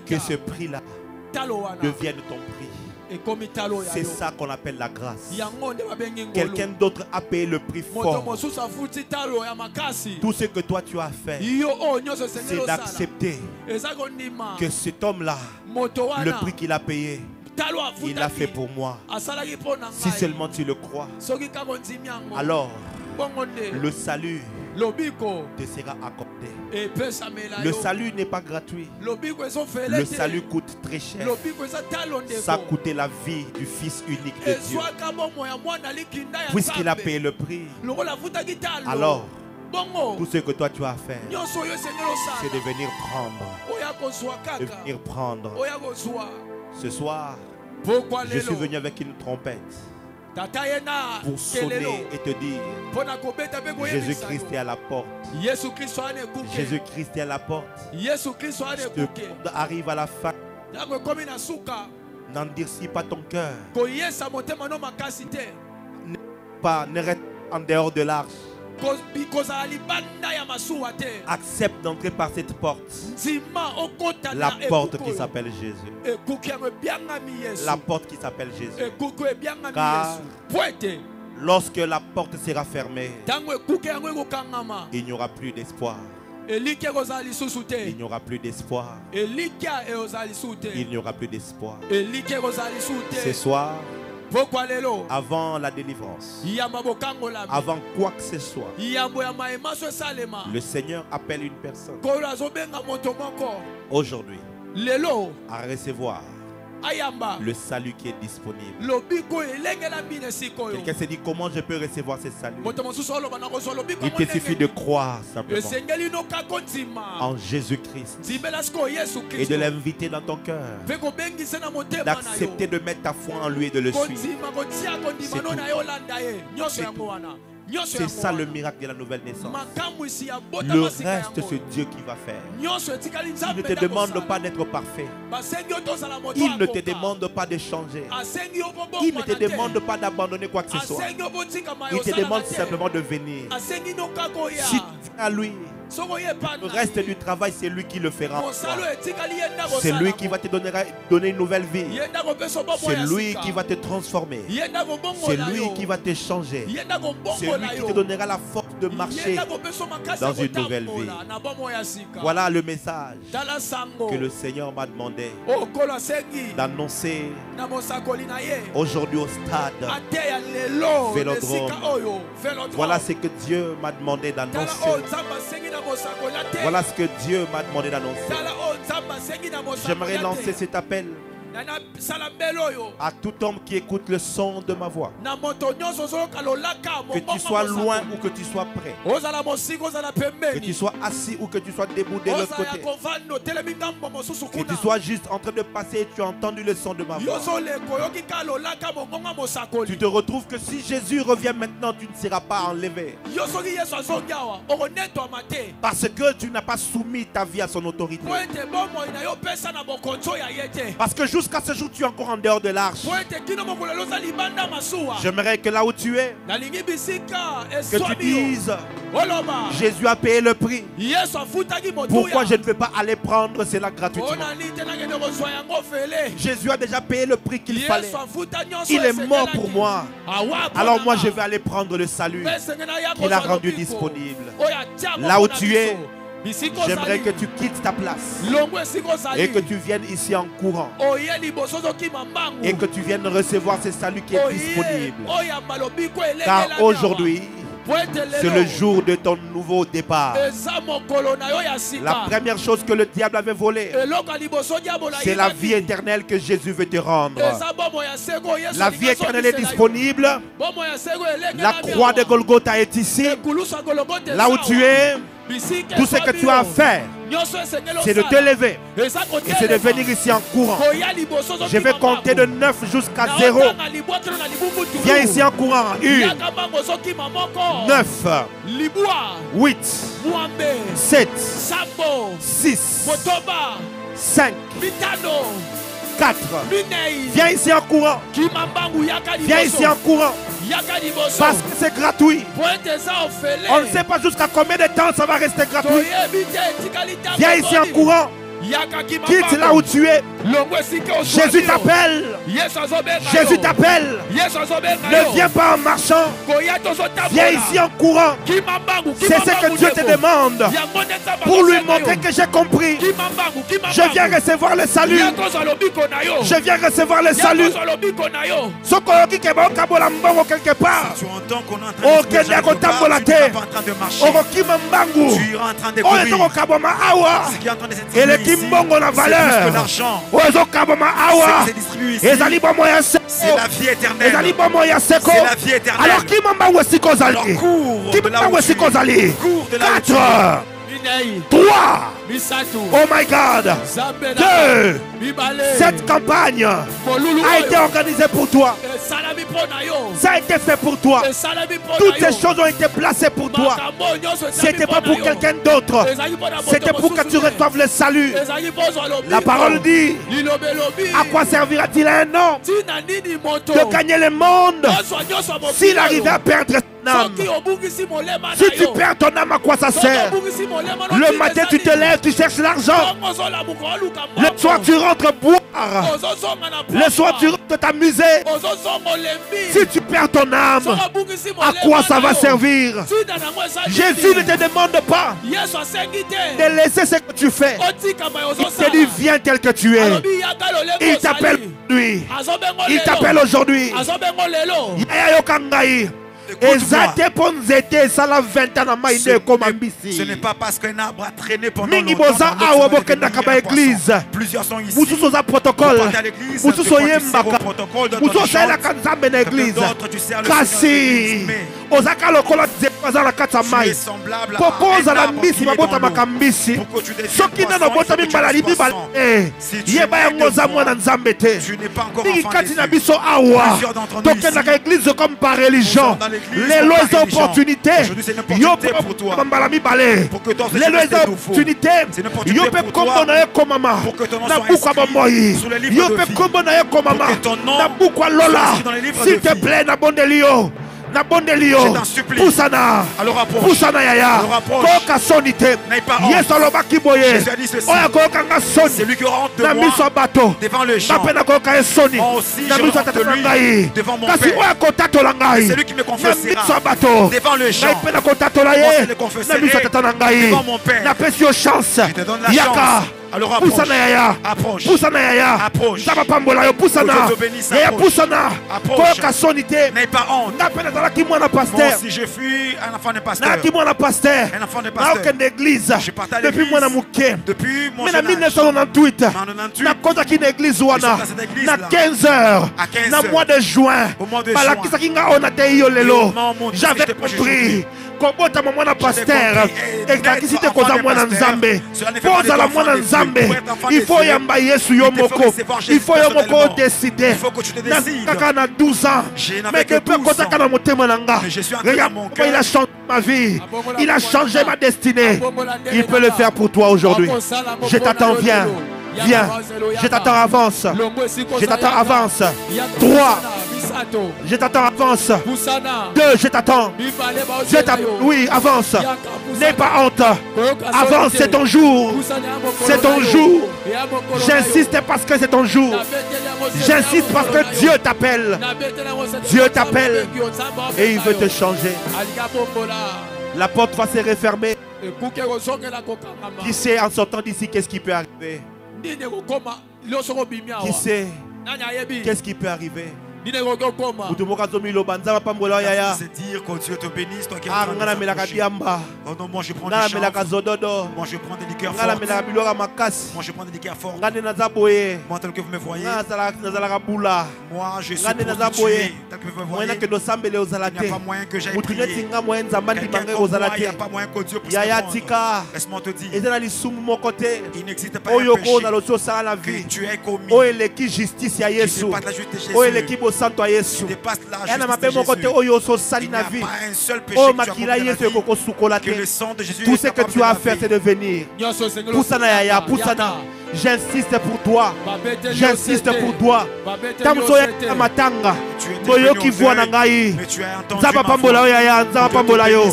que ce prix-là devienne ton prix. C'est ça qu'on appelle la grâce. Quelqu'un d'autre a payé le prix fort. Tout ce que toi tu as fait, c'est d'accepter que cet homme-là, le prix qu'il a payé, il l'a fait pour moi. Si seulement tu le crois, alors le salut te sera accordé. Le salut n'est pas gratuit. Le salut coûte très cher. Ça a coûté la vie du Fils unique de Dieu. Puisqu'il a payé le prix, alors tout ce que toi tu as à faire, c'est de venir prendre. De venir prendre. Ce soir, je suis venu avec une trompette pour sonner et te dire, Jésus-Christ est à la porte. Jésus-Christ est à la porte. Le monde arrive à la fin. N'endurcis pas ton cœur. Ne reste en dehors de l'arche. Accepte d'entrer par cette porte. La porte qui s'appelle Jésus. La porte qui s'appelle Jésus. Car lorsque la porte sera fermée, il n'y aura plus d'espoir. Il n'y aura plus d'espoir. Il n'y aura plus d'espoir. Ce soir, avant la délivrance, avant quoi que ce soit, le Seigneur appelle une personne aujourd'hui à recevoir le salut qui est disponible. Quelqu'un s'est dit, comment je peux recevoir ce salut? Il te suffit de croire simplement en Jésus-Christ et de l'inviter dans ton cœur, d'accepter de mettre ta foi en lui et de le suivre. C'est ça le miracle de la nouvelle naissance. Le reste, c'est Dieu qui va faire. Il ne te demande pas d'être parfait. Il ne te demande pas de changer. Il ne te demande pas d'abandonner quoi que ce soit. Il te demande simplement de venir. Si tu viens à lui, le reste du travail, c'est lui qui le fera. C'est lui qui va te donner une nouvelle vie. C'est lui qui va te transformer. C'est lui qui va te changer. C'est lui qui te donnera la force de marcher dans une nouvelle vie. Voilà le message que le Seigneur m'a demandé d'annoncer aujourd'hui au stade Vélodrome. Voilà ce que Dieu m'a demandé d'annoncer. Voilà ce que Dieu m'a demandé d'annoncer. J'aimerais lancer cet appel à tout homme qui écoute le son de ma voix. Que tu sois loin ou que tu sois près. Que tu sois assis ou que tu sois debout de l'autre côté. Que tu sois juste en train de passer et tu as entendu le son de ma voix. Tu te retrouves que si Jésus revient maintenant, tu ne seras pas enlevé. Parce que tu n'as pas soumis ta vie à son autorité. Parce que jusqu'à ce jour, tu es encore en dehors de l'arche. J'aimerais que là où tu es, que tu dises, Jésus a payé le prix. Pourquoi je ne peux pas aller prendre cela gratuitement? Jésus a déjà payé le prix qu'il fallait. Il est mort pour moi. Alors moi, je vais aller prendre le salut qu'il a rendu disponible. Là où tu es, j'aimerais que tu quittes ta place et que tu viennes ici en courant et que tu viennes recevoir ce salut qui est disponible. Car aujourd'hui, c'est le jour de ton nouveau départ. La première chose que le diable avait volée, c'est la vie éternelle que Jésus veut te rendre. La vie éternelle est disponible. La croix de Golgotha est ici. Là où tu es, tout ce que tu as à faire, c'est de te lever et c'est de venir ici en courant. Je vais compter de 9 jusqu'à 0. Viens ici en courant. 1, 9, 8, 7, 6, 5, 4. Viens ici en courant. Viens ici en courant. Parce que c'est gratuit. On ne sait pas jusqu'à combien de temps ça va rester gratuit. Viens ici en courant. Quitte là où tu es. Jésus t'appelle. Jésus t'appelle. Ne viens pas en marchant. Viens ici en courant. C'est ce que Dieu te demande. Pour lui montrer que j'ai compris. Je viens recevoir le salut. Je viens recevoir le salut. Si tu quelque part, tu entends qu'on est en train de Kimbongo la valeur. L'argent. C'est la vie éternelle. C'est la vie éternelle. Alors qui m'a Alors cours. 4, 3. Oh my God. 2. Cette campagne a été organisée pour toi. Ça a été fait pour toi. Toutes ces choses ont été placées pour toi. C'était pas pour quelqu'un d'autre. C'était pour que tu reçoives le salut. La parole dit: à quoi servira-t-il à un homme de gagner le monde s'il arrivait à perdre son âme? Si tu perds ton âme, à quoi ça sert? Le matin tu te lèves, tu cherches l'argent. Le soir tu rentres boire. Le soir tu rentres t'amuser. Si tu perds ton âme, à quoi ça va servir? Jésus ne te demande pas de laisser ce que tu fais. Il te dit: viens tel que tu es. Il t'appelle aujourd'hui. Il t'appelle aujourd'hui. Ce n'est pas parce qu'un arbre a traîné pendant longtemps plusieurs sont ici. Protocole. D'autres tu sers le Seigneur. Tu es semblable à un arbre qui est dans l'eau. Pour que tu deviennes poisson, il faut que tu fasses poisson. Si tu es de tu n'es pas encore enfant de Dieu. Plusieurs d'entre nous ici, comme par religion. Les lois d'opportunité. Pour que toi, les lois d'opportunité. Yo pe kombo na komama. Na bukwa bomoyi. Yo pe kombo na komama. Na bukwa lola. S'il te plaît, na bondelio. Na bondelio. Poussana. Poussana yaya. Koka sonité. Yes aloba kiboye. Oya koka nga soni. C'est lui qui rentre na miso bato. devant le champ. Na koka soni. Moi aussi na je miso rentre de lui devant mon kasi père. oya kotato la ngai. C'est lui qui me confessera devant le champ. Na kotato la ye. Moi je le confesserai devant mon père. Na pesi yo chance. Je te donne la chance. Alors approche. Poussana yaya. Approche. Poussana yaya. Approche. Taba pambola yo poussana. Yaya poussana. Approche. Koka sonité. N'aie pas honte. Na pena dans la ki mwana Moi pasteur. aussi je fus un enfant de pasteur. Na ki mwana pasteur. Un enfant de Na pasteur. aucune église. Je partais à Depuis l'église. mwana muke. Depuis mon Mais jeune na âge. 1998. Na kota ki na église wana. Je suis dans cette église Na là. 15 heures. À 15 Na heures. mois de juin. Au mois de Bala juin. kisa ki nga ona te yo lelo. J'avais J'étais prêché compris. aujourd'hui. Kobota mwana pasteur. compris. Ekaki si te D'être koza enfant mwana de pasteur, nzambe. cela ne fait pas Poza la d'être mwana enfant de Dieu. nzambe. Pour être enfant Il de faut Dieu, yamba Yesu yo il te faut moko. recevoir Jésus Il faut yo moko personnellement. décider. Il faut que tu te Na décides. kaka na 12 ans. Je n'avais Mais que depuis 12 kota ans. kana motema nanga. Mais je suis entré Regarde dans mon comment il a cœur. changé ma vie. Il a changé ma destinée. Il peut le faire pour toi aujourd'hui. Je t'attends, viens. Viens. Je t'attends, avance. Je t'attends, avance. 3. Je t'attends, avance. 2. Je t'attends. Je t'attends. Oui, avance. N'aie pas honte. Avance, c'est ton jour. C'est ton jour. J'insiste parce que c'est ton jour. J'insiste parce que Dieu t'appelle. Dieu t'appelle et il veut te changer. La porte va se refermer. Qui sait en sortant d'ici qu'est-ce qui peut arriver? Qui sait qu'est-ce qui peut arriver? C'est dire que Dieu te bénisse, toi qui es en train de s'approcher. Oh non, moi je prends des chanvres. Moi je prends des liqueurs fortes. Moi je prends des liqueurs fortes. Moi tel que vous me voyez, moi je suis prostitué. Tel que vous me voyez, il n'y a pas moyen que j'aille prier. Quelqu'un comme moi, il n'y a pas moyen que Dieu puisse répondre. Laisse-moi te dire, il n'existe pas un péché que tu aies commis. Tu n'es pas de la justice de Jésus. Tu dépasses la justice de Jésus. Il n'y a pas un seul péché que tu as commis dans la vie que le sang de Jésus tout ce que tu as à faire, c'est de venir. Poussana Yaya, Poussana. J'insiste pour toi. J'insiste pour toi. Tamsoya Matanga. Boyo qui voit Nangaï. Zaba Pambola Yaya, Zaba Pambola Yo.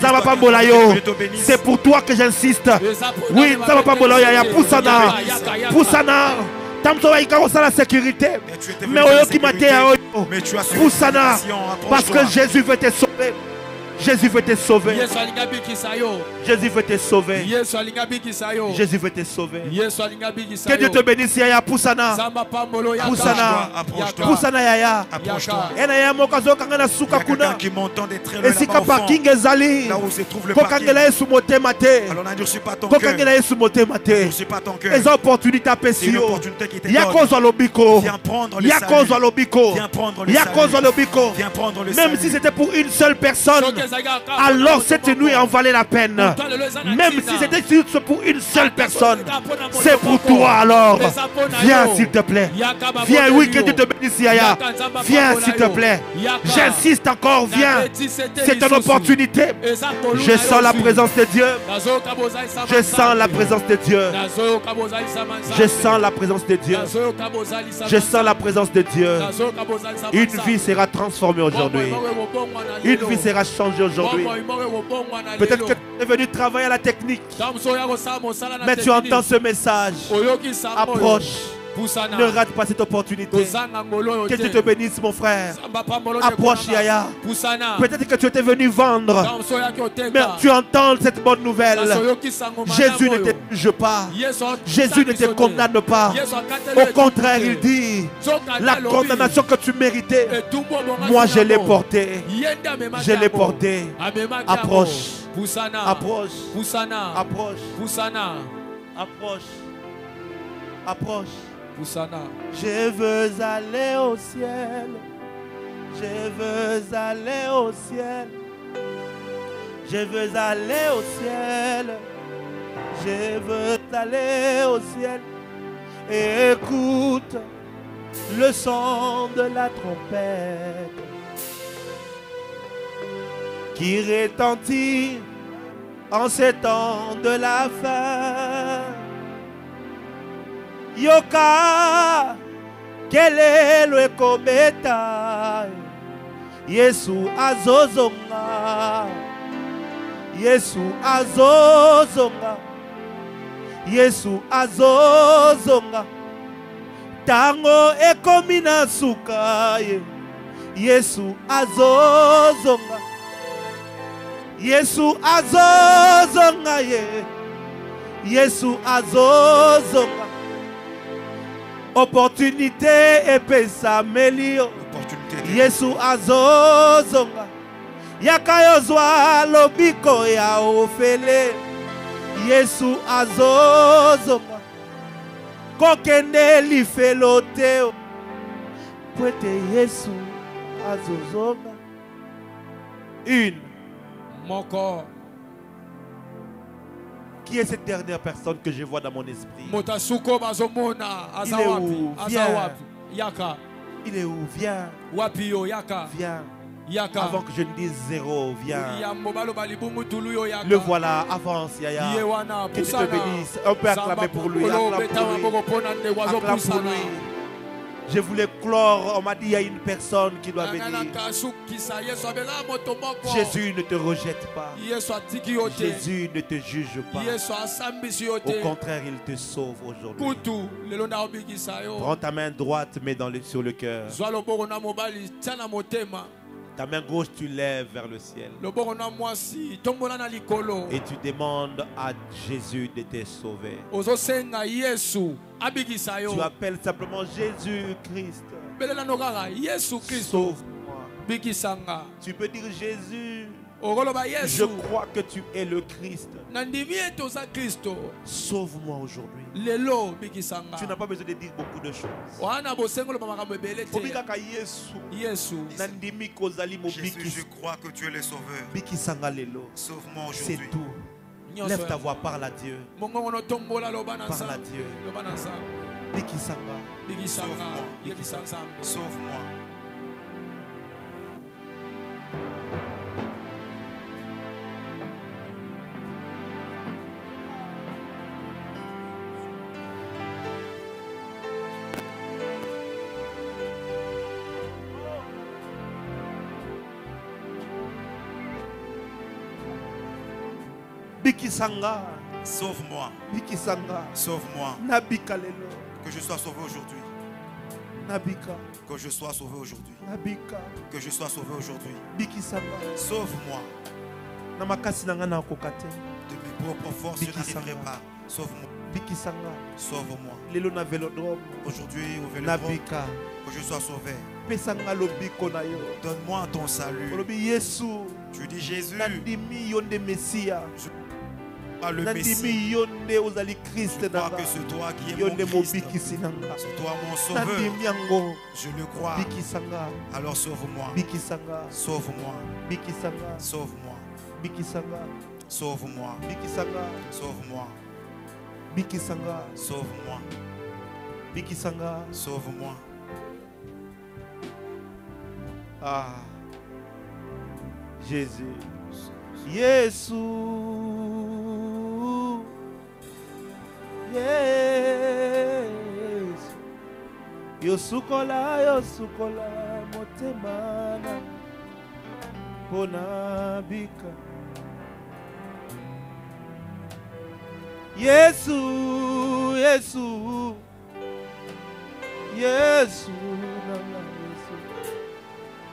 Zaba Pambola Yo. C'est pour toi que j'insiste. Oui, Zaba Pambola Yaya, Poussana. Poussana. Tamsoya Ikarosa la sécurité. Mais Oyo qui m'a dit Poussana. Parce que Jésus veut te sauver. Jésus veut te sauver. Jésus veut te sauver. Jésus veut te sauver. Que Dieu te bénisse, Yaya. Poussana. Poussana. Poussana, Yaya. Approche-toi. Il y a quelqu'un qui m'entend des très loin là-bas au fond. Là où se trouve le parking. Alors n'endurcis pas ton cœur. N'endurcis pas ton cœur. Les opportunités c'est une opportunité qui te donne. Viens prendre le salut. Viens prendre le salut. Viens prendre le salut. Même si c'était pour une seule personne, alors cette nuit en valait la peine. Même si c'était pour une seule personne, c'est pour toi alors. Viens s'il te plaît. Viens, oui, que Dieu te bénisse, Yaya. Viens s'il te plaît. J'insiste encore, viens. C'est une opportunité. Je sens la présence de Dieu. Je sens la présence de Dieu. Je sens la présence de Dieu. Je sens la présence de Dieu. Une vie sera transformée aujourd'hui. Une vie sera changée aujourd'hui. Peut-être que tu es venu travailler à la technique, mais tu entends ce message. Approche. Ne rate pas cette opportunité. Que Dieu te bénisse, mon frère. Approche, Yaya. Peut-être que tu étais venu vendre, mais tu entends cette bonne nouvelle. Jésus ne te juge pas. Jésus ne te condamne pas. Au contraire, il dit, la condamnation que tu méritais, moi je l'ai portée. Je l'ai portée. Approche. Approche. Approche. Approche. Approche. Je veux aller au ciel. Je veux aller au ciel. Je veux aller au ciel. Je veux aller au ciel. Et écoute le son de la trompette qui retentit en ces temps de la fin. Yoka kelelo kometa Yesu azozonga. Yesu azozonga. Yesu azozonga. Tango ekomina suka. Yesu azozonga. Yesu azozonga. Yesu azozonga. Opportunité et pesa melio. Yesu azozonga. Yakayozwa lobiko ya ofele. Yesu azozonga. Kokende lifeloteo. Pwete Yesu azozonga. Une. Mon corps. Qui est cette dernière personne que je vois dans mon esprit? Il est où? Viens. Il est où? Viens. Viens. Avant que je ne dise zéro, viens. Le voilà, avance, Yaya. Que tu te bénisses. On peut acclamer pour lui. Acclame pour lui. Je voulais clore, on m'a dit il y a une personne qui doit venir. Jésus ne te rejette pas. Jésus ne te juge pas. Au contraire, il te sauve aujourd'hui. Prends ta main droite, mets sur le cœur. Ta main gauche, tu lèves vers le ciel. Et tu demandes à Jésus de te sauver. Tu appelles simplement Jésus-Christ. Sauve-moi. Tu peux dire Jésus. Je crois que tu es le Christ. Sauve-moi aujourd'hui. Tu n'as pas besoin de dire beaucoup de choses. Jésus, je crois que tu es le sauveur. Sauve-moi aujourd'hui. C'est tout. Lève ta voix, parle à Dieu. Parle à Dieu. Sauve-moi. Bikisanga. Sauve-moi. Bikisanga. Sauve-moi. Nabika lelo. Que je sois sauvé aujourd'hui. Nabika. Que je sois sauvé aujourd'hui. Nabika. Que je sois sauvé aujourd'hui. Bikisanga. Sauve-moi. Namakasi nanga na kokate. De mes propres forces, je n'arriverai pas. Sauve-moi. Bikisanga. Sauve-moi. Lelo na vélodrome. Aujourd'hui au vélodrome. Nabika. Que je sois sauvé. Pesanga lobiko na yo. Donne-moi ton salut. Tu dis Jésus. Nandimi yonde Messia. Le Messie. Je crois que c'est toi qui es mon Christ. C'est toi mon sauveur. Je le crois. Alors sauve-moi. Sauve-moi. Sauve-moi. Sauve-moi. Sauve-moi. Sauve-moi. Sauve-moi. Ah. Jésus. Jésus. Yes. Yosukola motemana ponabika. Yesu.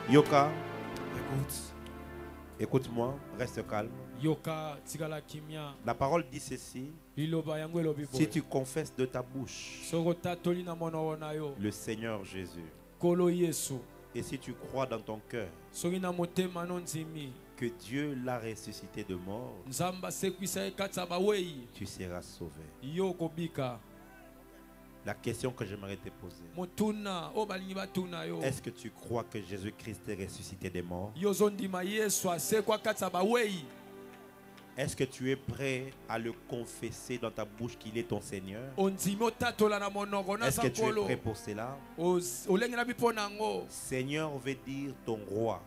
Yoka, écoute-moi, reste calme. La parole dit ceci. Si tu confesses de ta bouche le Seigneur Jésus, et si tu crois dans ton cœur que Dieu l'a ressuscité de mort, tu seras sauvé. La question que j'aimerais te poser, est-ce que tu crois que Jésus-Christ est ressuscité des morts? Est-ce que tu es prêt à le confesser dans ta bouche qu'il est ton Seigneur? Est-ce que tu es prêt pour cela? Seigneur veut dire ton roi.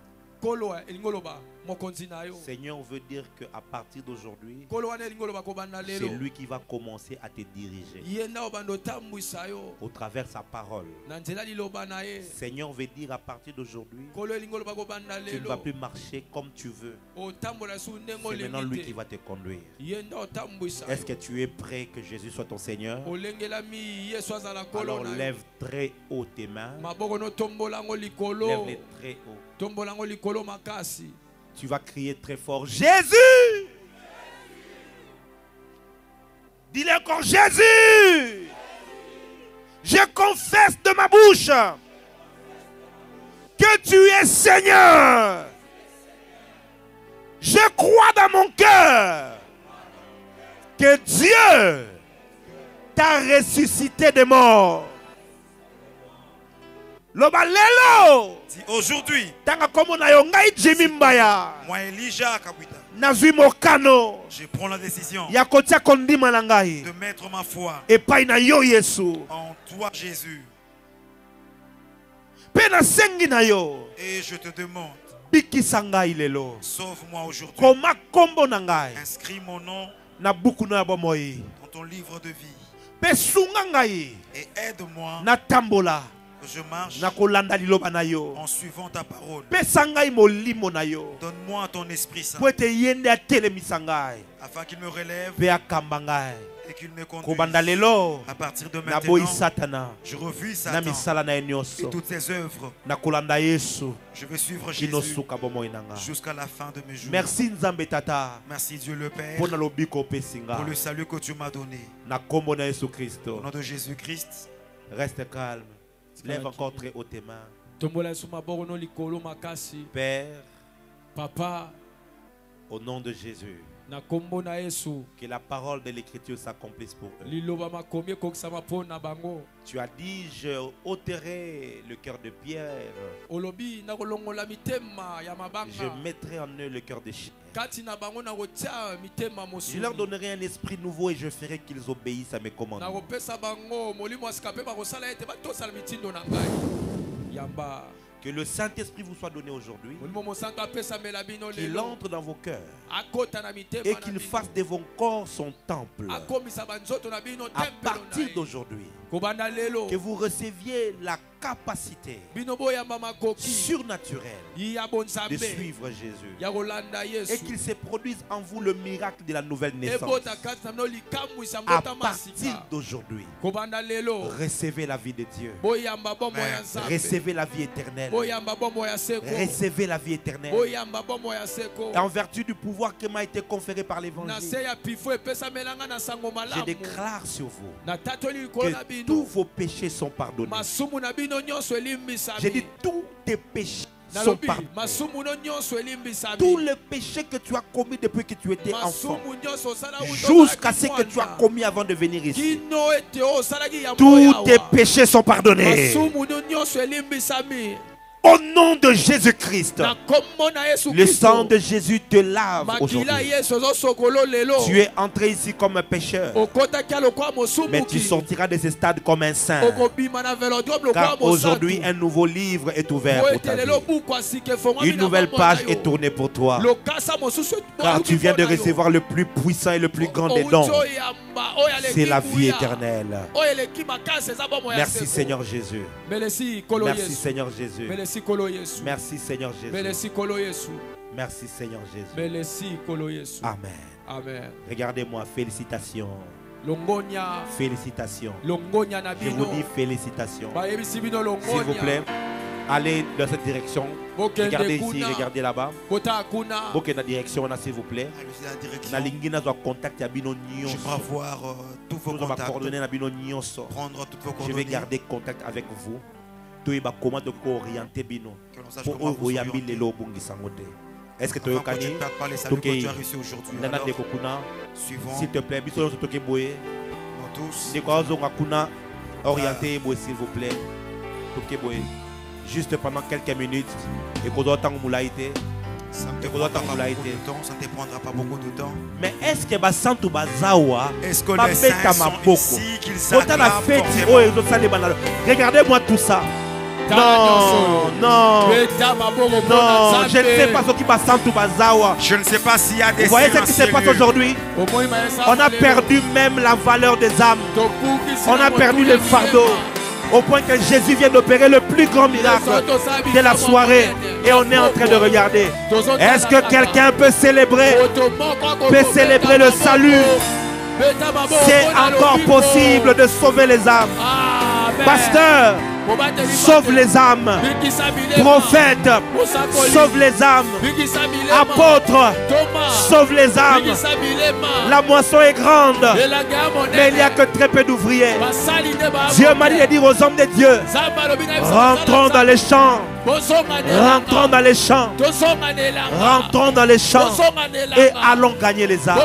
Seigneur veut dire qu'à partir d'aujourd'hui, c'est lui qui va commencer à te diriger au travers de sa parole. Seigneur veut dire à partir d'aujourd'hui, tu ne vas plus marcher comme tu veux. C'est maintenant lui qui va te conduire. Est-ce que tu es prêt que Jésus soit ton Seigneur? Alors lève très haut tes mains. Lève-les très haut. Tu vas crier très fort, Jésus! Dis-le encore, Jésus! Je confesse de ma bouche que tu es Seigneur. Je crois dans mon cœur que Dieu t'a ressuscité des morts. Aujourd'hui, moi Elijah Kabwita, je prends la décision de mettre ma foi en toi Jésus. Et je te demande, sauve-moi aujourd'hui. Inscris mon nom dans ton livre de vie. Et aide-moi Je marche en suivant ta parole. Donne-moi ton Esprit Saint afin qu'il me relève et qu'il me conduise. À partir de maintenant, je refuse Satan et toutes ses œuvres. Je vais suivre Jésus jusqu'à la fin de mes jours. Merci Nzambe Tata. Merci Dieu le Père pour le salut que tu m'as donné. Au nom de Jésus-Christ. Reste calme. Lève encore très haut tes mains. Père, Papa, au nom de Jésus, que la parole de l'Écriture s'accomplisse pour eux. Tu as dit, je ôterai le cœur de pierre. Je mettrai en eux le cœur de chair. Je leur donnerai un esprit nouveau et je ferai qu'ils obéissent à mes commandements. Que le Saint-Esprit vous soit donné aujourd'hui, qu'il entre dans vos cœurs et qu'il fasse de vos corps son temple. À partir d'aujourd'hui, que vous receviez la capacité surnaturelle de suivre Jésus et qu'il se produise en vous le miracle de la nouvelle naissance. À partir d'aujourd'hui, recevez la vie de Dieu. Recevez la vie éternelle. Recevez la vie éternelle. En vertu du pouvoir qui m'a été conféré par l'évangile, je déclare sur vous que tous vos péchés sont pardonnés. J'ai dit tous tes péchés sont pardonnés. Tous les péchés que tu as commis depuis que tu étais enfant, jusqu'à ce que tu as commis avant de venir ici, tous tes péchés sont pardonnés. Au nom de Jésus-Christ, le sang de Jésus te lave aujourd'hui. Tu es entré ici comme un pécheur, mais tu sortiras de ce stade comme un saint. Car aujourd'hui, un nouveau livre est ouvert pour ta vie. Une nouvelle page est tournée pour toi. Car tu viens de recevoir le plus puissant et le plus grand des dons. C'est la vie éternelle. Merci Seigneur Jésus. Merci Seigneur Jésus. Merci Seigneur Jésus. Merci Seigneur Jésus. Amen. Amen. Regardez-moi, félicitations. Félicitations. Je vous dis félicitations. S'il vous plaît, allez dans cette direction. Regardez ici, regardez là-bas. Bokeh na direction, s'il vous plaît. Na lingi na contact ya bino nyonso. Je vais voir tous vos contacts. Prendre toutes vos coordonnées. Je vais garder contact avec vous. Comment te orienter bino pour oyambi lelo bungisango te. Est-ce que tu as reçu aujourd'hui? S'il te plaît, biso toke boye. De quoi kuna orienter s'il vous plaît. Toke boye. Juste pendant quelques minutes et qu'on doit tant moulaïté. Ça ne prendra pas beaucoup de temps. Mais est-ce que Basantu Bazawa, est-ce que les saints sont ici qu'ils s'acclament forcément? Regardez-moi tout ça. Non, non, non, je ne sais pas ce qui va Santu Bazawa. Je ne sais pas s'il y a des. Vous voyez ce qui se passe aujourd'hui? On a perdu même la valeur des âmes. On a perdu le fardeau. Au point que Jésus vient d'opérer le plus grand miracle de la soirée. Et on est en train de regarder. Est-ce que quelqu'un peut célébrer le salut? C'est encore possible de sauver les âmes. Pasteur, sauve les âmes. Prophète, sauve les âmes. Apôtre, sauve les âmes. La moisson est grande, mais il n'y a que très peu d'ouvriers. Dieu m'a dit de dire aux hommes de Dieu, rentrons dans les champs. Rentrons dans les champs. Rentrons dans les champs et allons gagner les âmes.